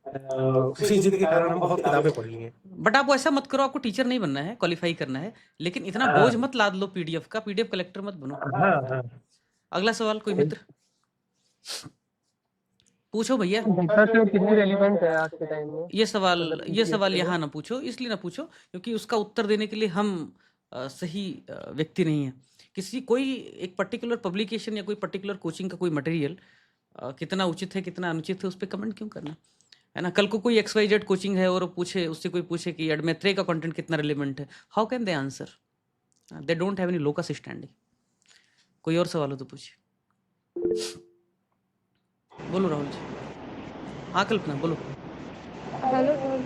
उसी जिद के कारण हम बहुत किताबें पढ़ लिए। बट आप ऐसा मत करो, आपको टीचर नहीं बनना है, क्वालिफाई करना है, लेकिन इतना बोझ मत लाद लो पीडीएफ का, पीडीएफ कलेक्टर मत बनो। हाँ। अगला सवाल कोई मित्र पूछो भैया। कितनी रेलिवेंट है आज के टाइम में? ये सवाल यहाँ ना पूछो, इसलिए ना पूछो क्योंकि उसका उत्तर देने के लिए हम सही व्यक्ति नहीं है। कोई एक पर्टिकुलर पब्लिकेशन या कोई पर्टिकुलर कोचिंग का कोई मटेरियल कितना उचित है कितना अनुचित है उस पर कमेंट क्यों करना, है ना। कल को कोई XYZ कोचिंग है और पूछे, उससे कोई पूछे कि एडमेत्रे का कंटेंट कितना रिलेवेंट है, how can they answer, they don't have any locus standing. कोई और सवाल हो तो पूछिए। बोलो राहुल जी। हाँ कल्पना बोलो। Hello sir.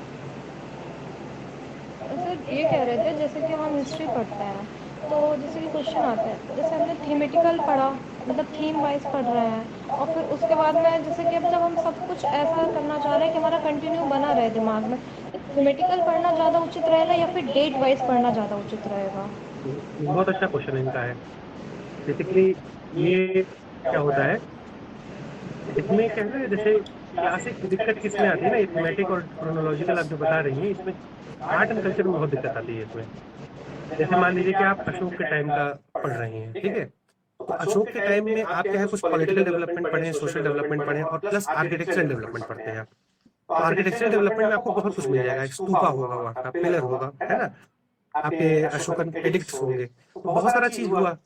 सर ये कह रहे थे जैसे कि हम हिस्ट्री पढ़ते हैं तो जैसे कि क्वेश्चन आते हैं, जैसे हमने थीमेटिकल पढ़ा, मतलब थीम वाइज पढ़ रहे हैं, और फिर उसके बाद में जैसे कि अब जब हम सब कुछ ऐसा करना चाह रहे हैं कि हमारा कंटिन्यू बना रहे दिमाग में, तो थीमेटिकल पढ़ना ज़्यादा उचित रहेगा या फिर डेट वाइज पढ़ना ज़्यादा उचित रहेगा? बहुत अच्छा क्वेश्चन इनका है। बेसिकली ये क्या होता है, इसमें क्या है, जैसे क्लासिक दिक्कत किसमें आती है ना, थीमेटिक और क्रोनोलॉजिकल आप जो बता रही हैं, इसमें आर्ट एंड कल्चर में बहुत दिक्कत आती है इसमें। जैसे मान लीजिए कि आप अशोक के टाइम का पढ़ रही हैं, ठीक है, तो अशोक के टाइम में आप क्या है, कुछ पॉलिटिकल डेवलपमेंट पढ़े, सोशल डेवलपमेंट पढ़े और प्लस आर्किटेक्चरल डेवलपमेंट पढ़ते हैं आप। तो आर्किटेक्चरल डेवलपमेंट में आपको बहुत कुछ मिल जाएगा, एक स्तूपा होगा, वहाँ का पिलर होगा, है ना, आपके अशोकन एडिक्ट्स होंगे, तो बहुत सारा चीज हुआ।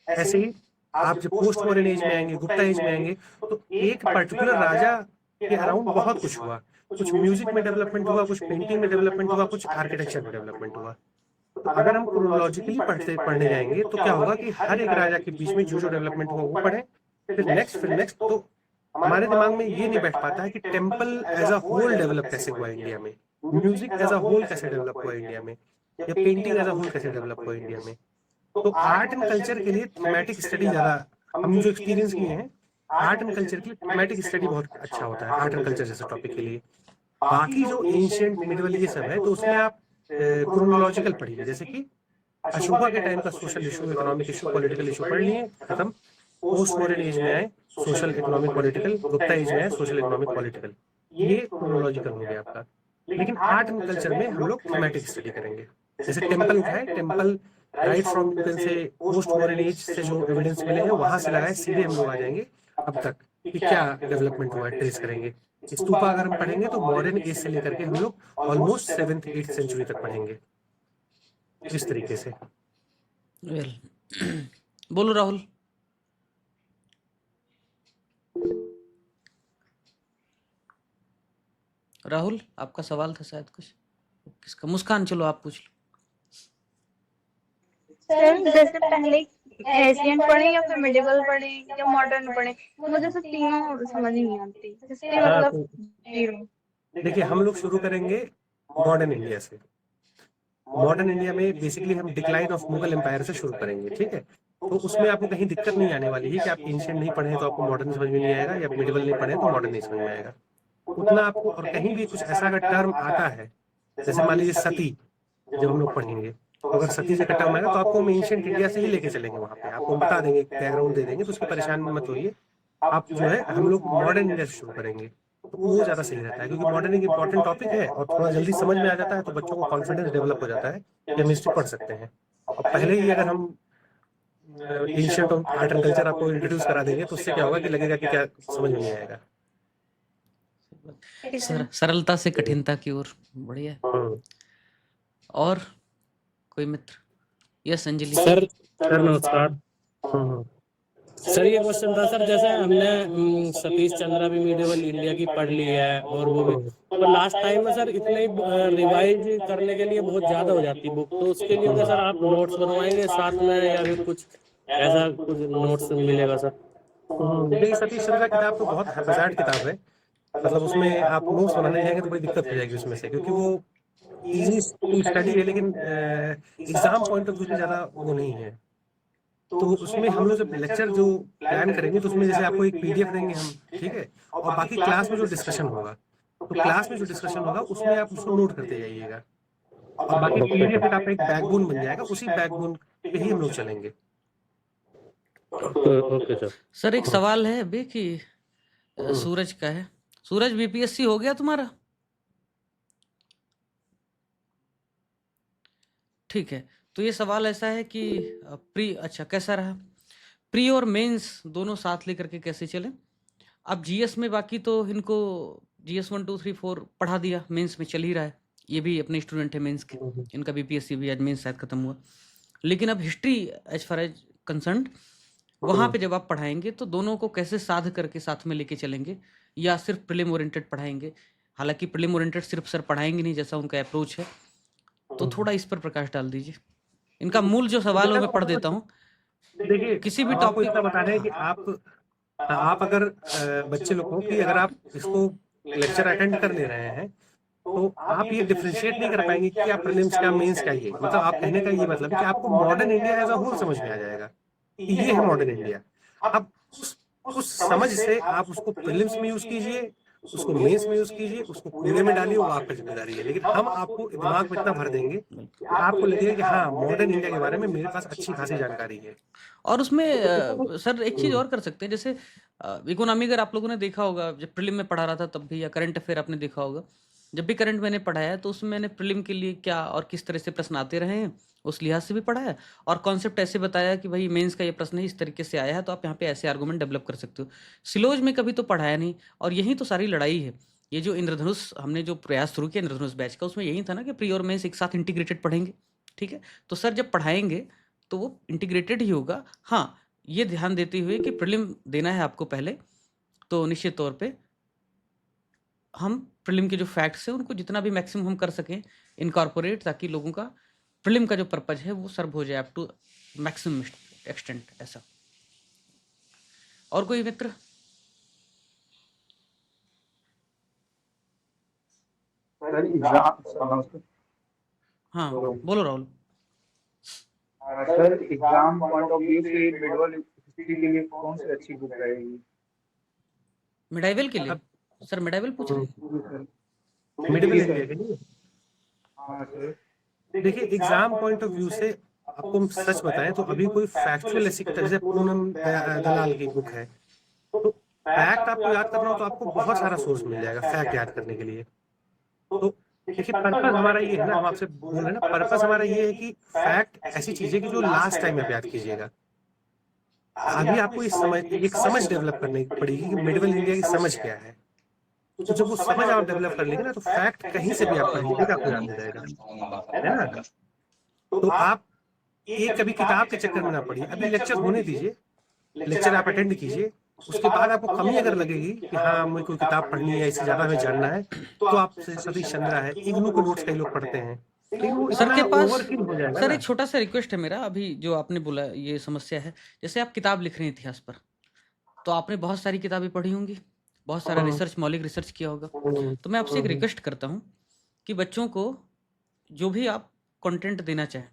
ऐसे ही आप जब पोस्ट मॉडर्न एज में आएंगे, गुप्ता एज में आएंगे, तो एक पर्टिकुलर राजा के अराउंड बहुत कुछ हुआ, कुछ म्यूजिक में डेवलपमेंट हुआ, कुछ पेंटिंग में डेवलपमेंट हुआ, कुछ आर्किटेक्चर में डेवलपमेंट हुआ। तो अगर हम क्रोनोलॉजिकली पढ़ने जाएंगे तो क्या होगा कि हर एक राजा के बीच में जो जो डेवलपमेंट हुआ वो पढ़े, फिर नेक्स्ट। तो हमारे दिमाग में ये नहीं बैठ पाता है कि temple as a whole develop कैसे हुआ इंडिया में, म्यूजिक एज अ होल कैसे डेवलप हुआ इंडिया में, या पेंटिंग एज अ होल कैसे डेवलप हुआ इंडिया में। तो आर्ट एंड कल्चर के लिए थीमेटिक स्टडी ज्यादा, हम जो एक्सपीरियंस किए हैं, आर्ट एंड कल्चर के लिए थीमेटिक स्टडी बहुत अच्छा होता है आर्ट एंड कल्चर जैसे टॉपिक के लिए। बाकी जो एंशिएंट मिडिवल ये सब है, तो उसमें आप क्रोनोलॉजिकल पढ़िए, जैसे कि अशोका के टाइम का social issue, economic issue, political issue पढ़ लिए, खत्म। पोस्ट मॉडर्न एज में आए, social economic political, Gupta age में आए, सोशल इकोनॉमिक पॉलिटिकल, ये क्रोनोलॉजिकल हो गया आपका। लेकिन आर्ट एंड कल्चर में हम लोग थीमेटिक स्टडी करेंगे। जैसे टेम्पल उठाए, temple right from you can say post modern as से जो एविडेंस मिले हैं वहां से लगाए, सीधे हम लोग आ जाएंगे अब तक कि क्या डेवलपमेंट हुआ है, ट्रेस करेंगे। स्तूपा अगर हम पढ़ेंगे तो मॉडर्न एज से लेकर के हम लोग ऑलमोस्ट 7th 8th सेंचुरी तक पढ़ेंगे, इस तरीके से। वेल बोलो राहुल। राहुल आपका सवाल था शायद कुछ, किसका? मुस्कान, चलो आप पूछ लो। सर जैसे पहले एशियन पढ़े या फिर मिडिवल पढ़े या मॉडर्न पढ़े, मुझे सब तीनों समझ नहीं आती, जिसके मतलब जीरो। देखिए हम लोग शुरू करेंगे मॉडर्न इंडिया से। मॉडर्न इंडिया में बेसिकली हम डिक्लाइन ऑफ मुगल एम्पायर से शुरू करेंगे, ठीक है। तो उसमें आपको कहीं दिक्कत नहीं आने वाली है कि आप एंशिएंट नहीं पढ़े तो आपको मॉडर्न समझ में नहीं आएगा, या मिडिवल नहीं पढ़े तो मॉडर्न नहीं समझ में आएगा उतना आपको। और कहीं भी कुछ ऐसा अगर टर्म आता है, जैसे मान लीजिए सती, जब हम लोग पढ़ेंगे तो अगर सती से टर्म आएगा तो आपको हम एंशिएंट इंडिया से ही लेके चलेंगे, वहां पे आपको बता देंगे, बैकग्राउंड दे देंगे, तो उसकी परेशान मत होइए आप। जो है हम लोग मॉडर्न इंडिया से शुरू करेंगे, तो वो ज्यादा सही रहता है, क्योंकि मॉडर्न एक इंपॉर्टेंट टॉपिक है और थोड़ा जल्दी समझ में आ जाता है, तो बच्चों को कॉन्फिडेंस डेवलप हो जाता है कि हम हिस्ट्री पढ़ सकते हैं। और पहले ही अगर हम एंशिएंट आर्ट एंड कल्चर आपको इंट्रोड्यूस करा देंगे तो उससे क्या होगा कि लगेगा कि क्या समझ में नहीं आएगा। सरलता से कठिनता की ओर, बढ़िया। और कोई मित्र? यस अंजलि। सर नमस्कार। सर ये क्वेश्चन था सर, जैसे हमने सतीश चंद्रा भी मिडिवल इंडिया की पढ़ ली है और वो भी, तो लास्ट टाइम में सर इतने रिवाइज करने के लिए बहुत ज्यादा हो जाती बुक, तो उसके लिए क्या सर आप नोट्स बनवाएंगे साथ में या फिर कुछ ऐसा कुछ नोट्स मिलेगा सर? देखिए सतीश चंद्रा किताब तो बहुत हैजार्ड किताब है, मतलब उसमें आप नोट्स बनाने जाएंगे तो बड़ी दिक्कत हो जाएगी उसमें से, क्योंकि वो इजी टू स्टडी है, लेकिन एग्जाम पॉइंट ऑफ व्यू से ज्यादा वो नहीं है। तो उसमें हम लोग जब लेक्चर जो प्लान करेंगे तो उसमें जैसे आपको एक पीडीएफ देंगे हम, ठीक है, और बाकी क्लास में जो डिस्कशन होगा, तो क्लास में जो डिस्कशन होगा उसमें आप उसको नोट करते जाइएगा, और बाकी पीडीएफ आपका एक बैकबोन बन जाएगा, उसी बैकबोन पे ही हम लोग चलेंगे। Okay sir. सर एक सवाल है अभी कि सूरज का है। सूरज बीपीएससी हो गया तुम्हारा? ठीक है, तो ये सवाल ऐसा है कि प्री, अच्छा कैसा रहा प्री और मेंस दोनों साथ लेकर के कैसे चले? अब जीएस में बाकी तो इनको जीएस 1 2 3 4 पढ़ा दिया, मेंस में चल ही रहा है, ये भी अपने स्टूडेंट है मेंस के, इनका बीपीएससी भी आज मेंस शायद खत्म हुआ। लेकिन अब history as far as concerned वहाँ पे जब आप पढ़ाएंगे तो दोनों को कैसे साध करके साथ में लेके चलेंगे, या सिर्फ प्रीलिम ओरिएंटेड पढ़ाएंगे। हालांकि प्रीलिम ओरिएंटेड सिर्फ सर पढ़ाएंगे नहीं, जैसा उनका अप्रोच है, तो थोड़ा इस पर प्रकाश डाल दीजिए। इनका मूल जो सवाल है मैं पढ़ देता हूँ। देखिए, किसी भी आपको टॉपिक इतना बता रहे हैं कि आप अगर बच्चे लोग को कि अगर आप इसको लेक्चर अटेंड कर ले रहे हैं तो आप ये डिफरेंशिएट नहीं कर पाएंगे कि आप प्रीलिम्स क्या मेंस क्या, ये मतलब आप कहने का ये मतलब है कि आपको modern India as a whole समझ में आ जाएगा कि ये है मॉडर्न इंडिया। अब उस समझ से आप उसको प्रीलिम्स में यूज कीजिए, उसको मेंस में यूज कीजिए, उसको कूड़े में डालिए, वो आपकी जिम्मेदारी है। लेकिन हम आपको दिमाग में इतना भर देंगे कि आपको लगेगा कि हाँ, मॉडर्न इंडिया के बारे में मेरे पास अच्छी खासी जानकारी है। और उसमें सर एक चीज़ और कर सकते हैं, जैसे इकोनॉमी अगर आप लोगों ने देखा होगा, जब प्रीलिम में पढ़ा रहा था तब भी, या करंट अफेयर आपने देखा होगा, जब भी करंट मैंने पढ़ाया है तो उसमें मैंने प्रीलिम के लिए क्या और किस तरह से प्रश्न आते रहे हैं उस लिहाज से भी पढ़ा है, और कॉन्सेप्ट ऐसे बताया कि भाई मेंस का ये प्रश्न है, इस तरीके से आया है, तो आप यहाँ पे ऐसे आर्गूमेंट डेवलप कर सकते हो। सिलोज में कभी तो पढ़ाया नहीं, और यही तो सारी लड़ाई है। ये जो इंद्रधनुष हमने जो प्रयास शुरू किया इंद्रधनुष बैच का, उसमें यही था ना कि प्री और मेंस एक साथ इंटीग्रेटेड पढ़ेंगे। ठीक है, तो सर जब पढ़ाएंगे तो वो इंटीग्रेटेड ही होगा। हाँ, ये ध्यान देते हुए कि प्रीलिम देना है आपको पहले, तो निश्चित तौर पे हम प्रीलिम के जो फैक्ट्स हैं उनको जितना भी मैक्सिमम हम कर सकें इनकॉर्पोरेट, ताकि लोगों का प्रीलिम का जो पर्पज है वो सर्व हो जाए अप टू मैक्सिमम एक्सटेंट। ऐसा और कोई मित्र? सर एग्जाम, हाँ बोलो Rahul. Sir exam point of view से मिडवल हिस्ट्री के लिए कौन सी अच्छी बुक रहेगी? मिडाइवल के लिए? सर मिडाइवल पूछ रहे हैं? मिडिल इंडिया के लिए हाँ सर। देखिए, एग्जाम पॉइंट ऑफ व्यू से आपको हम सच बताएं तो अभी कोई फैक्चुअल ऐसी जैसे पूनम दलाल की बुक है, तो फैक्ट आपको याद करना हो तो आपको बहुत सारा सोर्स मिल जाएगा फैक्ट याद करने के लिए। तो देखिए, पर्पस हमारा ये है ना, हम आपसे बोल रहे हैं ना, पर्पस हमारा ये है कि फैक्ट ऐसी चीज है कि जो लास्ट टाइम आप याद कीजिएगा। अभी आपको एक समझ डेवलप करनी पड़ेगी कि मिडिल इंडिया की समझ क्या है। तो जब वो समझ आप डेवलप कर लेंगे ना, तो फैक्ट कहीं से भी आप पढ़ आपको याद हो जाएगा, है ना। तो आप एक कभी किताब के चक्कर में ना पड़िए, अभी लेक्चर होने दीजिए, लेक्चर आप अटेंड कीजिए, उसके बाद आपको कमी अगर लगेगी कि हाँ मुझे कोई किताब पढ़नी है, इससे ज्यादा हमें जानना है, तो आप सतीश चंद्रा है, इग्नू के नोट्स कई लोग पढ़ते हैं। सर के पास हो जाएगा सर ना। एक छोटा सा रिक्वेस्ट है मेरा, अभी जो आपने बोला ये समस्या है, जैसे आप किताब लिख रहे हैं इतिहास पर, तो आपने बहुत सारी किताबें पढ़ी होंगी, बहुत सारा रिसर्च, मौलिक रिसर्च किया होगा, तो मैं आपसे एक रिक्वेस्ट करता हूँ कि बच्चों को जो भी आप कंटेंट देना चाहें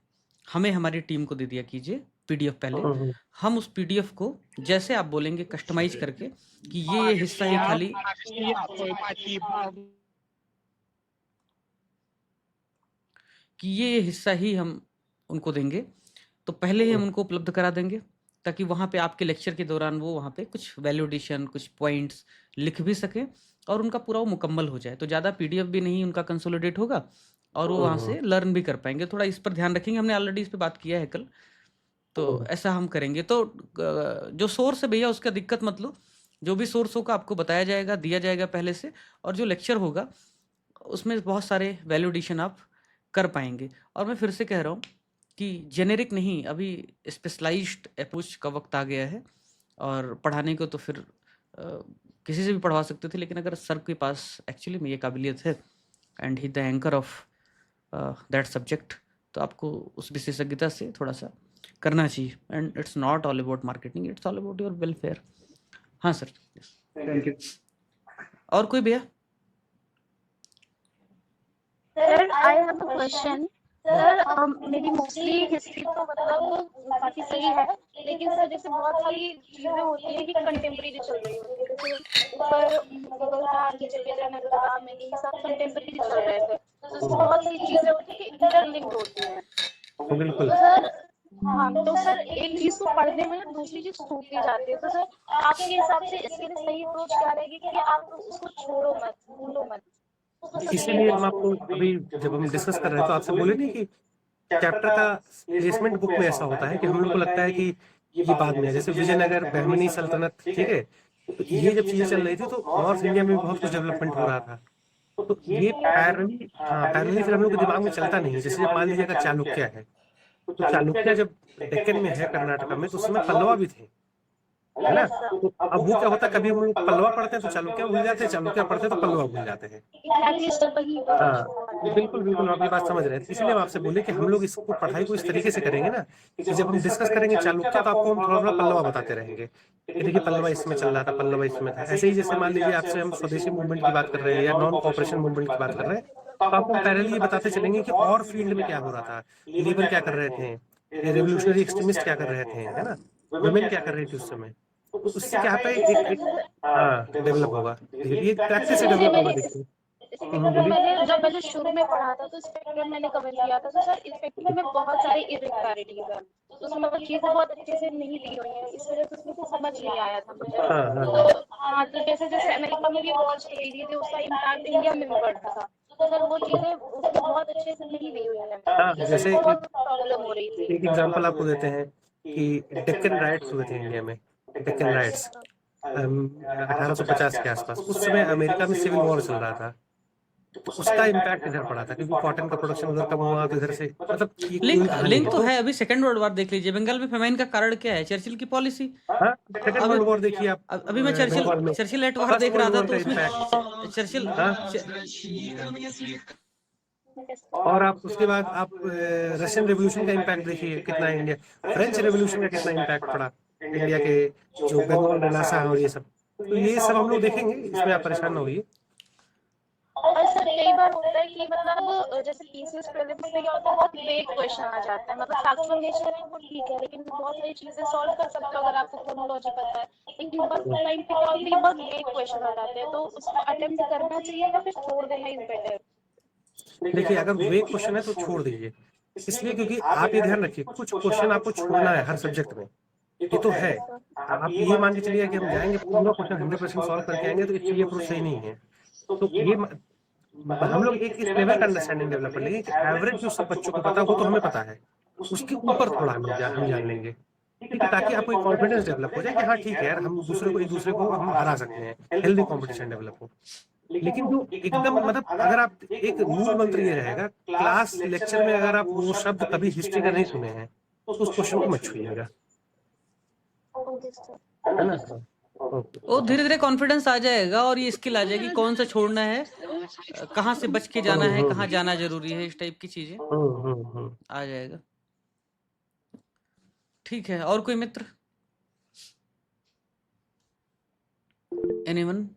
हमें हमारी टीम को दे दिया कीजिए पीडीएफ पहले। हम उस पीडीएफ को जैसे आप बोलेंगे कस्टमाइज करके कि ये हिस्सा ही खाली ये हिस्सा ही हम उनको देंगे, तो पहले ही हम उनको उपलब्ध करा देंगे, ताकि वहाँ पे आपके लेक्चर के दौरान वो वहाँ पे कुछ वैल्यू एडिशन, कुछ पॉइंट्स लिख भी सकें और उनका पूरा वो मुकम्मल हो जाए। तो ज़्यादा पीडीएफ भी नहीं उनका कंसोलिडेट होगा और वो वहाँ से लर्न भी कर पाएंगे। थोड़ा इस पर ध्यान रखेंगे, हमने ऑलरेडी इस पर बात किया है कल, तो ऐसा हम करेंगे। तो जो सोर्स है भैया उसका दिक्कत मत लो, जो भी सोर्स होगा आपको बताया जाएगा, दिया जाएगा पहले से, और जो लेक्चर होगा उसमें बहुत सारे वैल्यू एडिशन आप कर पाएंगे। और मैं फिर से कह रहा हूँ कि जेनेरिक नहीं, अभी स्पेशलाइज्ड अप्रोच का वक्त आ गया है, और पढ़ाने को तो फिर किसी से भी पढ़वा सकते थे, लेकिन अगर सर के पास एक्चुअली में ये काबिलियत है and he the anchor of that subject, तो आपको उस विशेषज्ञता से थोड़ा सा करना चाहिए। And it's not all about marketing, it's all about your welfare. हाँ सर, थैंक यू। और कोई भैया? Sir I have a question. Sir मेरी मोस्टली हिस्ट्री तो मतलब काफी सही है, लेकिन सर जैसे बहुत सारी चीजें होती है कि कंटेम्प्रेरी चल रही होती है, जैसे ऊपर मुगल था, नीचे विजयनगर में, ये सब कंटेम्प्रेरी चल रहे थे, तो बहुत सारी चीजें होती है कि इंटरलिंक्ड होती है। बिल्कुल। तो सर हाँ, तो सर एक चीज को पढ़ने में दूसरी चीज छूटती जाती है, तो सर आपके हिसाब से इसके लिए सही अप्रोच क्या रहेगी कि आप उसको छोड़ो मत, भूलो मत? इसीलिए हम आपको अभी जब हम डिस्कस कर रहे हैं तो आपसे बोले नहीं कि चैप्टर का प्लेसमेंट बुक में ऐसा होता है कि हम लोग को लगता है कि ये बाद में है, जैसे विजयनगर, बहमनी सल्तनत, ठीक है, तो ये जब चीजें चल रही थी तो नॉर्थ इंडिया में भी बहुत कुछ डेवलपमेंट हो रहा था, तो ये पैरेलली फिर हम लोग के दिमाग में चलता नहीं है। जैसे जब मान लीजिए अगर चालुक्य है, तो चालुक्य जब डेक्कन में है कर्नाटक में, तो उस समय पल्लवा भी थे, है ना? Yes, sir. तो अब वो क्या होता है, कभी हम लोग पल्लवा पढ़ते हैं तो चालुक्य भूल जाते हैं, चालुक्य पढ़ते हैं तो पल्लवा भूल जाते हैं। Exactly, sir. वही हाँ, issue आता है। बिल्कुल, बिल्कुल, आप ये बात समझ रहे हैं। इसलिए हम आपसे बोले कि हम लोग इसको पढ़ाई को इस तरीके से करेंगे ना, कि जब हम डिस्कस करेंगे चालुक्य तो आपको हम थोड़ा-थोड़ा पल्लवा बताते रहेंगे। कि देखिए पल्लवा इसमें चल रहा था, पल्लवा इसमें था। ऐसे ही जैसे मान लीजिए आपसे हम स्वदेशी मूवमेंट की बात कर रहे हैं या नॉन कोऑपरेशन मूवमेंट की बात कर रहे हैं, तो आपको हम पैरेलली ये बताते चलेंगे कि और फील्ड में क्या हो रहा था, लेबर क्या कर रहे थे, रेवोल्यूशनरी एक्सट्रीमिस्ट क्या कर रहे थे, है ना? वुमेन क्या कर रही थी उस समय। तो उससे क्या होता है एक हाँ, डेवलप होगा। ये प्रैक्टिस से डेवलप होगा देखिए। बोलिए। जब मैंने शुरू में पढ़ा था तो स्पेक्ट्रम मैंने कवर किया था, तो सर स्पेक्ट्रम में बहुत सारी इरेगुलरिटीज है, तो उसमें वो चीजें बहुत अच्छे से नहीं दी हुई है, इस वजह से उसमें कुछ समझ नहीं आया था मुझे। तो हाँ, तो जैसे जैसे अमेरिका में भी वॉर्स चली थी तो उसका इम्पैक्ट इंडिया में भी पड़ता था, तो सर वो चीजें उसमें बहुत अच्छे से नहीं दी हुई है, हाँ, तो जैसे सर बहुत प्रॉब्लम हो रही थी। एक एग्जांपल आपको देते हैं कि डेक्कन राइट्स हुए थे इंडिया में। डेक्कन राइट्स 1850 के आसपास, उस समय अमेरिका में सिविल वॉर चल रहा था, तो उसका इम्पैक्ट इधर पड़ा था क्योंकि कॉटन का प्रोडक्शन उधर कम हुआ, तो इधर से मतलब ये लिंक कोई कहानी लिंक है। तो है। अभी सेकेंड वर्ल्ड वॉर देख लीजिए, बंगाल में फेमाइन का कारण क्या है? चर्चिल की पॉलिसी। हाँ, सेकंड अभी वर्ल्ड वॉर देखिए आप। अभी मैं बंगाल में चर्चिल एट वार फर्स्ट देख रहा वर्ल्ड था, वॉर तो का उसमें इम्पैक्ट। चर्चिल और आप उसके बाद आप रशियन रेवोल्यूशन का इम्पैक्ट देखिए कितना इंडिया, फ्रेंच रेवोल्यूशन का कितना इम्पैक्ट पड़ा इंडिया के, जो बंगाल रेनासा है और ये सब, तो ये सब हम लोग देखेंगे, इसमें आप परेशान ना होइए। और सर कई बार होता है कि मतलब जैसे पीसीएस प्रीलिम्स में क्या होता है, बहुत वेग क्वेश्चन आ जाता है, मतलब फैक्चुअल नेचर है वो ठीक है, लेकिन बहुत सारी चीजें सॉल्व कर सकते हो अगर आपको क्रोनोलॉजी पता है, लेकिन बस टाइम पे क्या होता है, बहुत वेग क्वेश्चन आ जाते हैं, तो उसको अटेम्प्ट करना चाहिए या फिर छोड़ देना इज बेटर? देखिए अगर वेग क्वेश्चन है तो छोड़ दीजिए, इसलिए क्योंकि आप ये ध्यान रखिए कुछ क्वेश्चन आपको छोड़ना है हर सब्जेक्ट में, ये तो है। आप ये मान के चलिए कि हम जाएंगे पूरा क्वेश्चन 100% सॉल्व करके आएंगे, तो ये अप्रोच सही नहीं है। तो ये हम लोग एक इस लेवल का अंडरस्टैंडिंग डेवलप कर लेंगे कि एवरेज जो सब बच्चों को पता है वो तो हमें पता है, उसके ऊपर थोड़ा हम जान लेंगे, ठीक है, ताकि आपको एक कॉन्फिडेंस डेवलप हो जाए कि हाँ ठीक है यार, हम एक दूसरे को हम हरा सकते हैं, हेल्दी कॉम्पिटिशन डेवलप हो। लेकिन जो एकदम मतलब अगर आप एक मूल मंत्र ये रहेगा, क्लास लेक्चर में अगर आप वो शब्द कभी हिस्ट्री का नहीं सुने हैं तो उस क्वेश्चन को मत छुइएगा, है ना? वो धीरे धीरे कॉन्फिडेंस आ जाएगा और ये स्किल आ जाएगी कौन सा छोड़ना है, कहाँ से बच के जाना है, कहाँ जाना जरूरी है, इस टाइप की चीजें आ जाएगा। ठीक है, और कोई मित्र? एनीवन?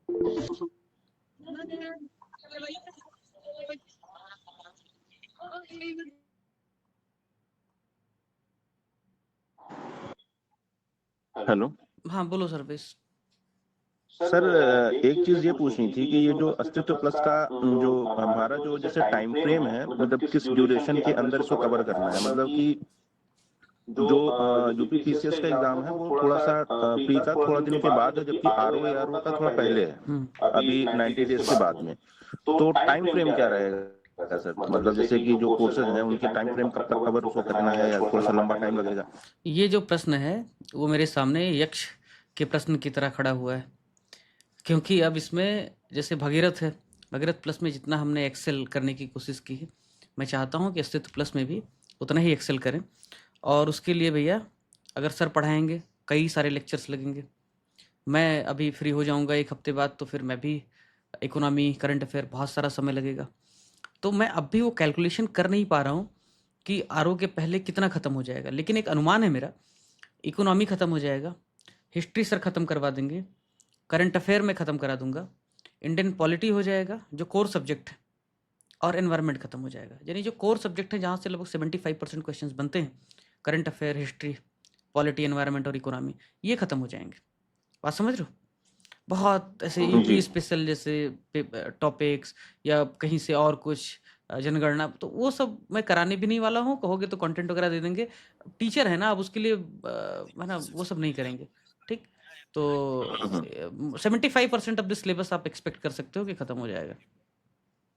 हेलो। हाँ बोलो सर्वेश। सर एक चीज ये पूछनी थी कि ये जो अस्तित्व प्लस का जो हमारा जो जैसे टाइम फ्रेम है, मतलब किस ड्यूरेशन के अंदर इसको कवर करना है, मतलब कि जो यूपीपीसीएस का एग्जाम है वो थोड़ा सा प्री का थोड़ा दिन के बाद है, जबकि आरओ का थोड़ा पहले है, अभी 90 डेज के बाद में, तो टाइम फ्रेम क्या रहेगा सर? मतलब जैसे कि जो कोर्सेज हैं उनके टाइम फ्रेम कब तक कवर उसको करना है या थोड़ा सा लंबा टाइम लगेगा? ये जो प्रश्न है वो मेरे सामने यक्ष के प्रश्न की तरह खड़ा हुआ है, क्योंकि अब इसमें जैसे भगीरथ है, भगीरथ प्लस में जितना हमने एक्सेल करने की कोशिश की है, मैं चाहता हूँ कि अस्तित्व प्लस में भी उतना ही एक्सेल करें। और उसके लिए भैया अगर सर पढ़ाएंगे, कई सारे लेक्चर्स लगेंगे, मैं अभी फ्री हो जाऊँगा एक हफ्ते बाद, तो फिर मैं भी इकोनॉमी, करंट अफेयर, बहुत सारा समय लगेगा, तो मैं अब भी वो कैलकुलेशन कर नहीं पा रहा हूँ कि आरओ के पहले कितना ख़त्म हो जाएगा। लेकिन एक अनुमान है मेरा, इकोनॉमी ख़त्म हो जाएगा, हिस्ट्री सर ख़त्म करवा देंगे, करंट अफेयर में ख़त्म करा दूंगा, इंडियन पॉलिटी हो जाएगा जो कोर सब्जेक्ट है, और एनवायरनमेंट ख़त्म हो जाएगा। यानी जो कोर सब्जेक्ट है जहाँ से लगभग 75% क्वेश्चंस बनते हैं, current affair, history, polity, environment और इकोनॉमी, ये ख़त्म हो जाएंगे। बात समझ रहे हो? बहुत ऐसे यूपी स्पेशल जैसे टॉपिक्स या कहीं से और कुछ जनगणना, तो वो सब मैं कराने भी नहीं वाला हूँ। कहोगे तो कंटेंट वगैरह दे देंगे, टीचर है ना अब उसके लिए, है ना, वो सब नहीं करेंगे। ठीक, तो 75% ऑफ द सिलेबस आप एक्सपेक्ट कर सकते हो कि खत्म हो जाएगा।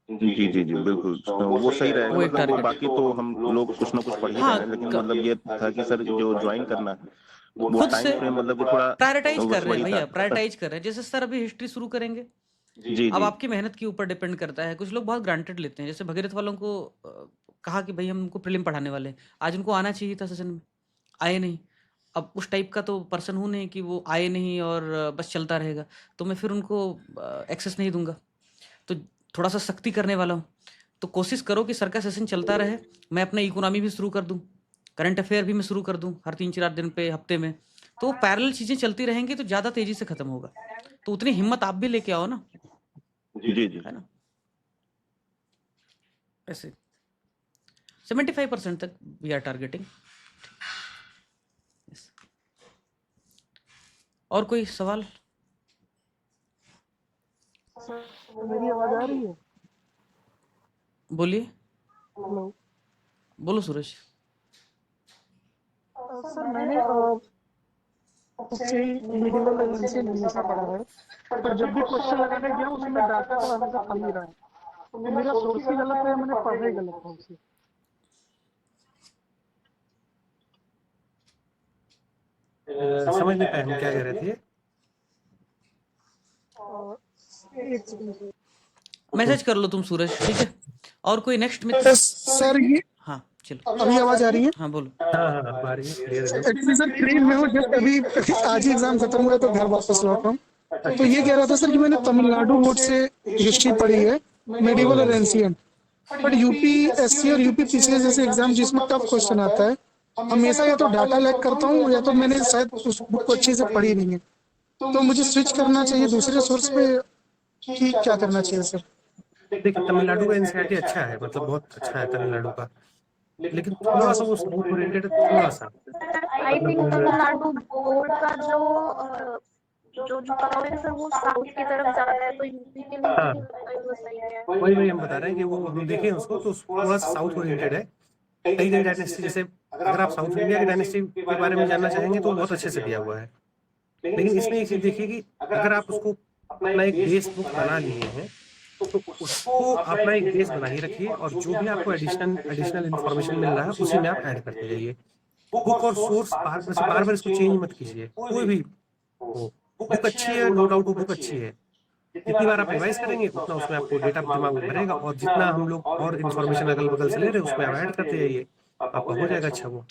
जी जी जी बिल्कुल, वो सही रहेगा। वो एक मतलब वो टारगेट बाकी तो हम लोग कुछ ना कुछ पढ़ ही रहे हैं, लेकिन मतलब ये था कि सर जो ज्वाइन करना है वो खुद से टाइम फ्रेम मतलब कि थोड़ा प्रायोरिटाइज कर रहे हैं वही भैया, था। प्रायोरिटाइज कर रहे हैं। जैसे सर अभी हिस्ट्री शुरू करेंगे, जी अब जी आपकी मेहनत के ऊपर डिपेंड करता है। कुछ लोग बहुत ग्रांटेड लेते हैं, जैसे भगीरथ वालों को कहा कि भाई हम उनको प्रीलिम पढ़ाने वाले हैं, आज उनको आना चाहिए था सेशन में, आए नहीं। अब उस टाइप का तो पर्सन हूँ नहीं कि वो आए नहीं और बस चलता रहेगा, तो मैं फिर उनको एक्सेस नहीं दूंगा। तो थोड़ा सा सख्ती करने वाला हूँ। तो कोशिश करो कि सर का सेशन चलता रहे, मैं अपना इकोनॉमी भी शुरू कर दूँ, करंट अफेयर भी मैं शुरू कर दूँ हर 3-4 दिन पे, हफ्ते में। तो पैरेलल चीज़ें चलती रहेंगी तो ज़्यादा तेज़ी से ख़त्म होगा। तो उतनी हिम्मत आप भी लेके आओ ना, जी जी है ना? ऐसे 75% तक वी आर टारगेटिंग। और कोई सवाल? मेरी आवाज आ रही है? बोलिए। हेलो बोलो सूरज। सर, मैंने मिडिल लेवल से हमेशा पढ़ा है, पर जब भी क्वेश्चन लगाने गया उसमें डाटा तो हमेशा खाली रहा है। तो मेरा सोर्स ही गलत है, मैंने पढ़ा ही गलत था उसे। समझ नहीं पाए हम क्या कह रहे थे। एक सेकंड सर। मैसेज कर लो तुम सूरज, ठीक है? और कोई नेक्स्ट मित्र? सर ये हाँ चलो। अभी आवाज आ रही है? हाँ बोलो। हाँ आ रही है, क्लियर है। एक्चुअली सर ट्रेन में हूँ, जस्ट अभी आज ही एग्जाम खत्म हुआ तो घर वापस लौटा हूँ। तो ये कह रहा था सर कि मैंने तमिलनाडु बोर्ड से हिस्ट्री पढ़ी है, मेडिवल और एंशिएंट, बट यूपीएससी और यूपीपीसीएस जैसे एग्जाम जिसमें टफ क्वेश्चन आता है, हमेशा या तो डाटा लैग करता हूँ या तो मैंने शायद उस बुक को अच्छे से पढ़ी नहीं है। तो मुझे स्विच करना चाहिए दूसरे सोर्स पे कि क्या करना चाहिए सर? देखिए तमिलनाडु का एनसीईआरटी अच्छा है, मतलब बहुत अच्छा है तमिलनाडु का, लेकिन थोड़ा सा वो साउथ ओरिएंटेड है, थोड़ा सा। आई थिंक तमिलनाडु बोर्ड का जो जुकाव है सर वो साउथ की तरफ ज्यादा है, तो यूपी के लिए हाँ वो सही है। वही हम बता रहे हैं कि वो हम देखें उसको तो थोड़ा सा साउथ ओरिएंटेड है। कई डायनेस्टी, जैसे अगर आप साउथ इंडिया की डायनेस्टी के बारे में जानना चाहेंगे तो बहुत अच्छे से दिया हुआ है। लेकिन इसमें एक चीज देखिए कि अगर आप उसको अपना एक बेस बुक बना लिए हैं तो उसको अपना एक बेस बना ही रखिए, और जो भी आपको एडिशनल इन्फॉर्मेशन मिल रहा है उसी में आप ऐड करते जाइए। बुक और सोर्स बार बार इसको चेंज मत कीजिए। कोई भी हो, बुक अच्छी है, नो डाउट वो बुक अच्छी है, जितनी बार आप रिवाइज करेंगे उतना उसमें आपको डेटा दिमाग में भरेगा, और जितना हम लोग और इन्फॉर्मेशन अगल बगल से ले रहे हैं उसमें आप ऐड करते जाइए, आपका हो जाएगा अच्छा वो।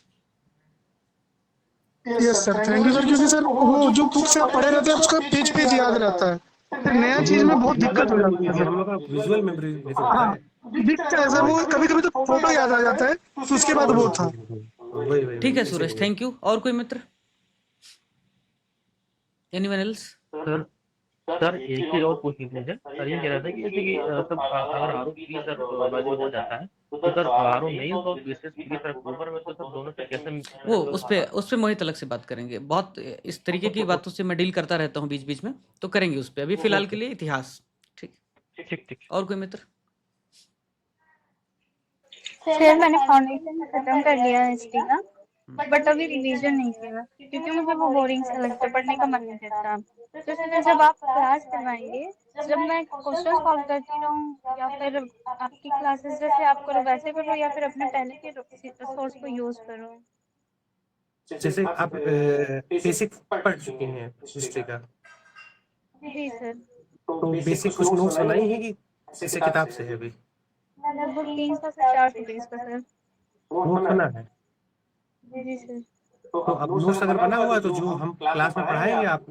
Yes sir, thank you sir. क्योंकि सर वो जो बुक से आप पढ़े रहते हैं उसका पेज याद रहता है, फिर नया चीज में बहुत दिक्कत हो जाती है सर। हम लोग का विजुअल मेमोरी भी तो होता है। दिखता है सर, वो कभी कभी तो फोटो याद आ जाता है, तो उसके बाद वो था। वही ठीक है सूरज, थैंक यू। और कोई मित्र? Anyone else? सर एक चीज और पूछनी थी मुझे। सर ये कह रहा था कि जैसे कि सब अगर आरओ की सर बाजू हो जाता है तो सर आरओ मेंस और बीसीएस की सर ऊपर में तो सब दोनों से कैसे वो उस पे मोहित अलग से बात करेंगे। बहुत इस तरीके की बातों से मैं डील करता रहता हूँ बीच बीच में, तो करेंगे उस पे। अभी फिलहाल के लिए इतिहास। ठीक। और कोई मित्र? सर मैंने फाउंडेशन खत्म कर लिया है हिस्ट्री का, बट अभी रिवीजन नहीं किया क्योंकि मुझे वो बोरिंग सा लगता है, पढ़ने का मन नहीं करता। तो सर जब आप क्लास करवाएंगे, जब मैं क्वेश्चन सॉल्व करती रहूँ या फिर आपकी क्लासेस जैसे आप करो वैसे करो, या फिर अपने पहले के सोर्स को यूज करो? जैसे आप बेसिक पढ़ चुके हैं हिस्ट्री का, जी सर। तो बेसिक कुछ नोट्स बनाई है कि जैसे किताब से है? अभी लगभग 300 से 400 पेज का सर। नोट बना है? जी सर। तो अब नोट्स अगर बना हुआ है तो जो हम क्लास में पढ़ाएंगे आप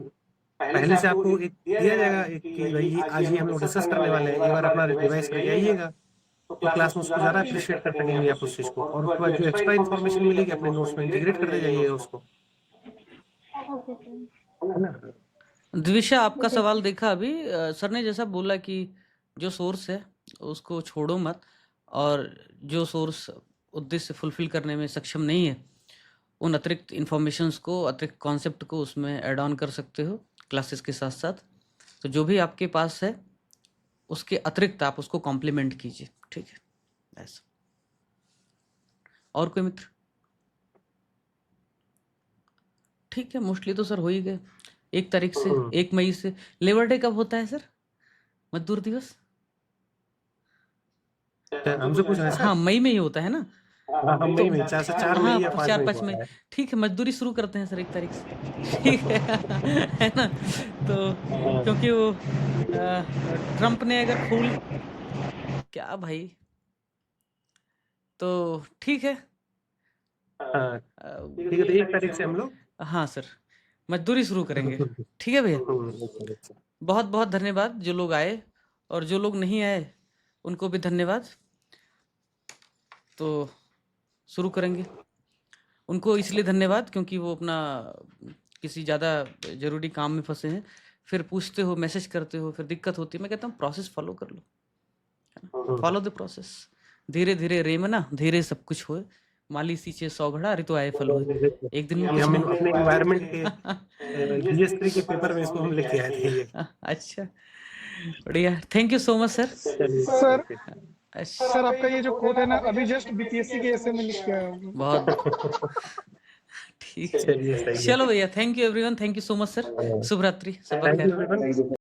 पहले से आपको एक दिया जाएगा एक कि भाई आज ही हम लोग डिस्कस करने वाले हैं, एक बार अपना रिवाइज करके आइएगा, तो क्लास में उसको ज़्यादा अप्रिशिएट कर सकेंगे आप उस चीज़ को, और उसके बाद जो एक्स्ट्रा इन्फॉर्मेशन मिलेगी अपने नोट्स में इंटीग्रेट करते जाइएगा उसको। द्विशा, आपका सवाल देखा अभी सर ने जैसा बोला कि जो सोर्स है उसको छोड़ो मत, और जो सोर्स उद्देश्य फुलफिल करने में सक्षम नहीं है उन अतिरिक्त इन्फॉर्मेशंस को, अतिरिक्त कॉन्सेप्ट को उसमें ऐड ऑन कर सकते हो क्लासेस के साथ साथ। तो जो भी आपके पास है उसके अतिरिक्त आप उसको कॉम्प्लीमेंट कीजिए, ठीक है? ऐसा। और कोई मित्र? ठीक है, मोस्टली तो सर हो ही गए। 1 तारीख से 1 मई से लेबर डे कब होता है सर? मजदूर दिवस? हमसे पूछ रहे हैं? हाँ मई में ही होता है ना? मई में 4 से 4 मई या 5 मई। ठीक है, मजदूरी शुरू करते हैं सर 1 तारीख से, ठीक है ना? तो क्योंकि वो ट्रम्प ने अगर फूल क्या भाई, तो ठीक है। ठीक है, तो 1 तारीख से हम लोग हाँ सर, मजदूरी शुरू करेंगे। ठीक है भैया? बहुत बहुत धन्यवाद जो लोग आए, और जो लोग नहीं आए उनको भी धन्यवाद। तो शुरू करेंगे। उनको इसलिए धन्यवाद क्योंकि वो अपना किसी ज़्यादा ज़रूरी काम में फंसे हैं, फिर पूछते हो, मैसेज करते हो, फिर दिक्कत होती है। मैं कहता हूँ प्रोसेस फॉलो कर लो, फॉलो द प्रोसेस। धीरे धीरे रेमना, धीरे सब कुछ होए, माली सींचे 100 घड़ा, ऋतु आए फल होए। एक दिन में ये कुछ हम नहीं। अपने एनवायरनमेंट के GS3 के पेपर में इसको हम लिख के आए थे ये। अच्छा, बढ़िया। Thank you so much sir. Sir आपका ये जो कोट है ना, अभी जस्ट BPSC के ऐसे में लिख के आया हूँ। बहुत ठीक है। चलिए, सही है। चलो भैया, thank you everyone, thank you so much sir. शुभ रात्रि, सब थैंक यू खैर। एवरीवन।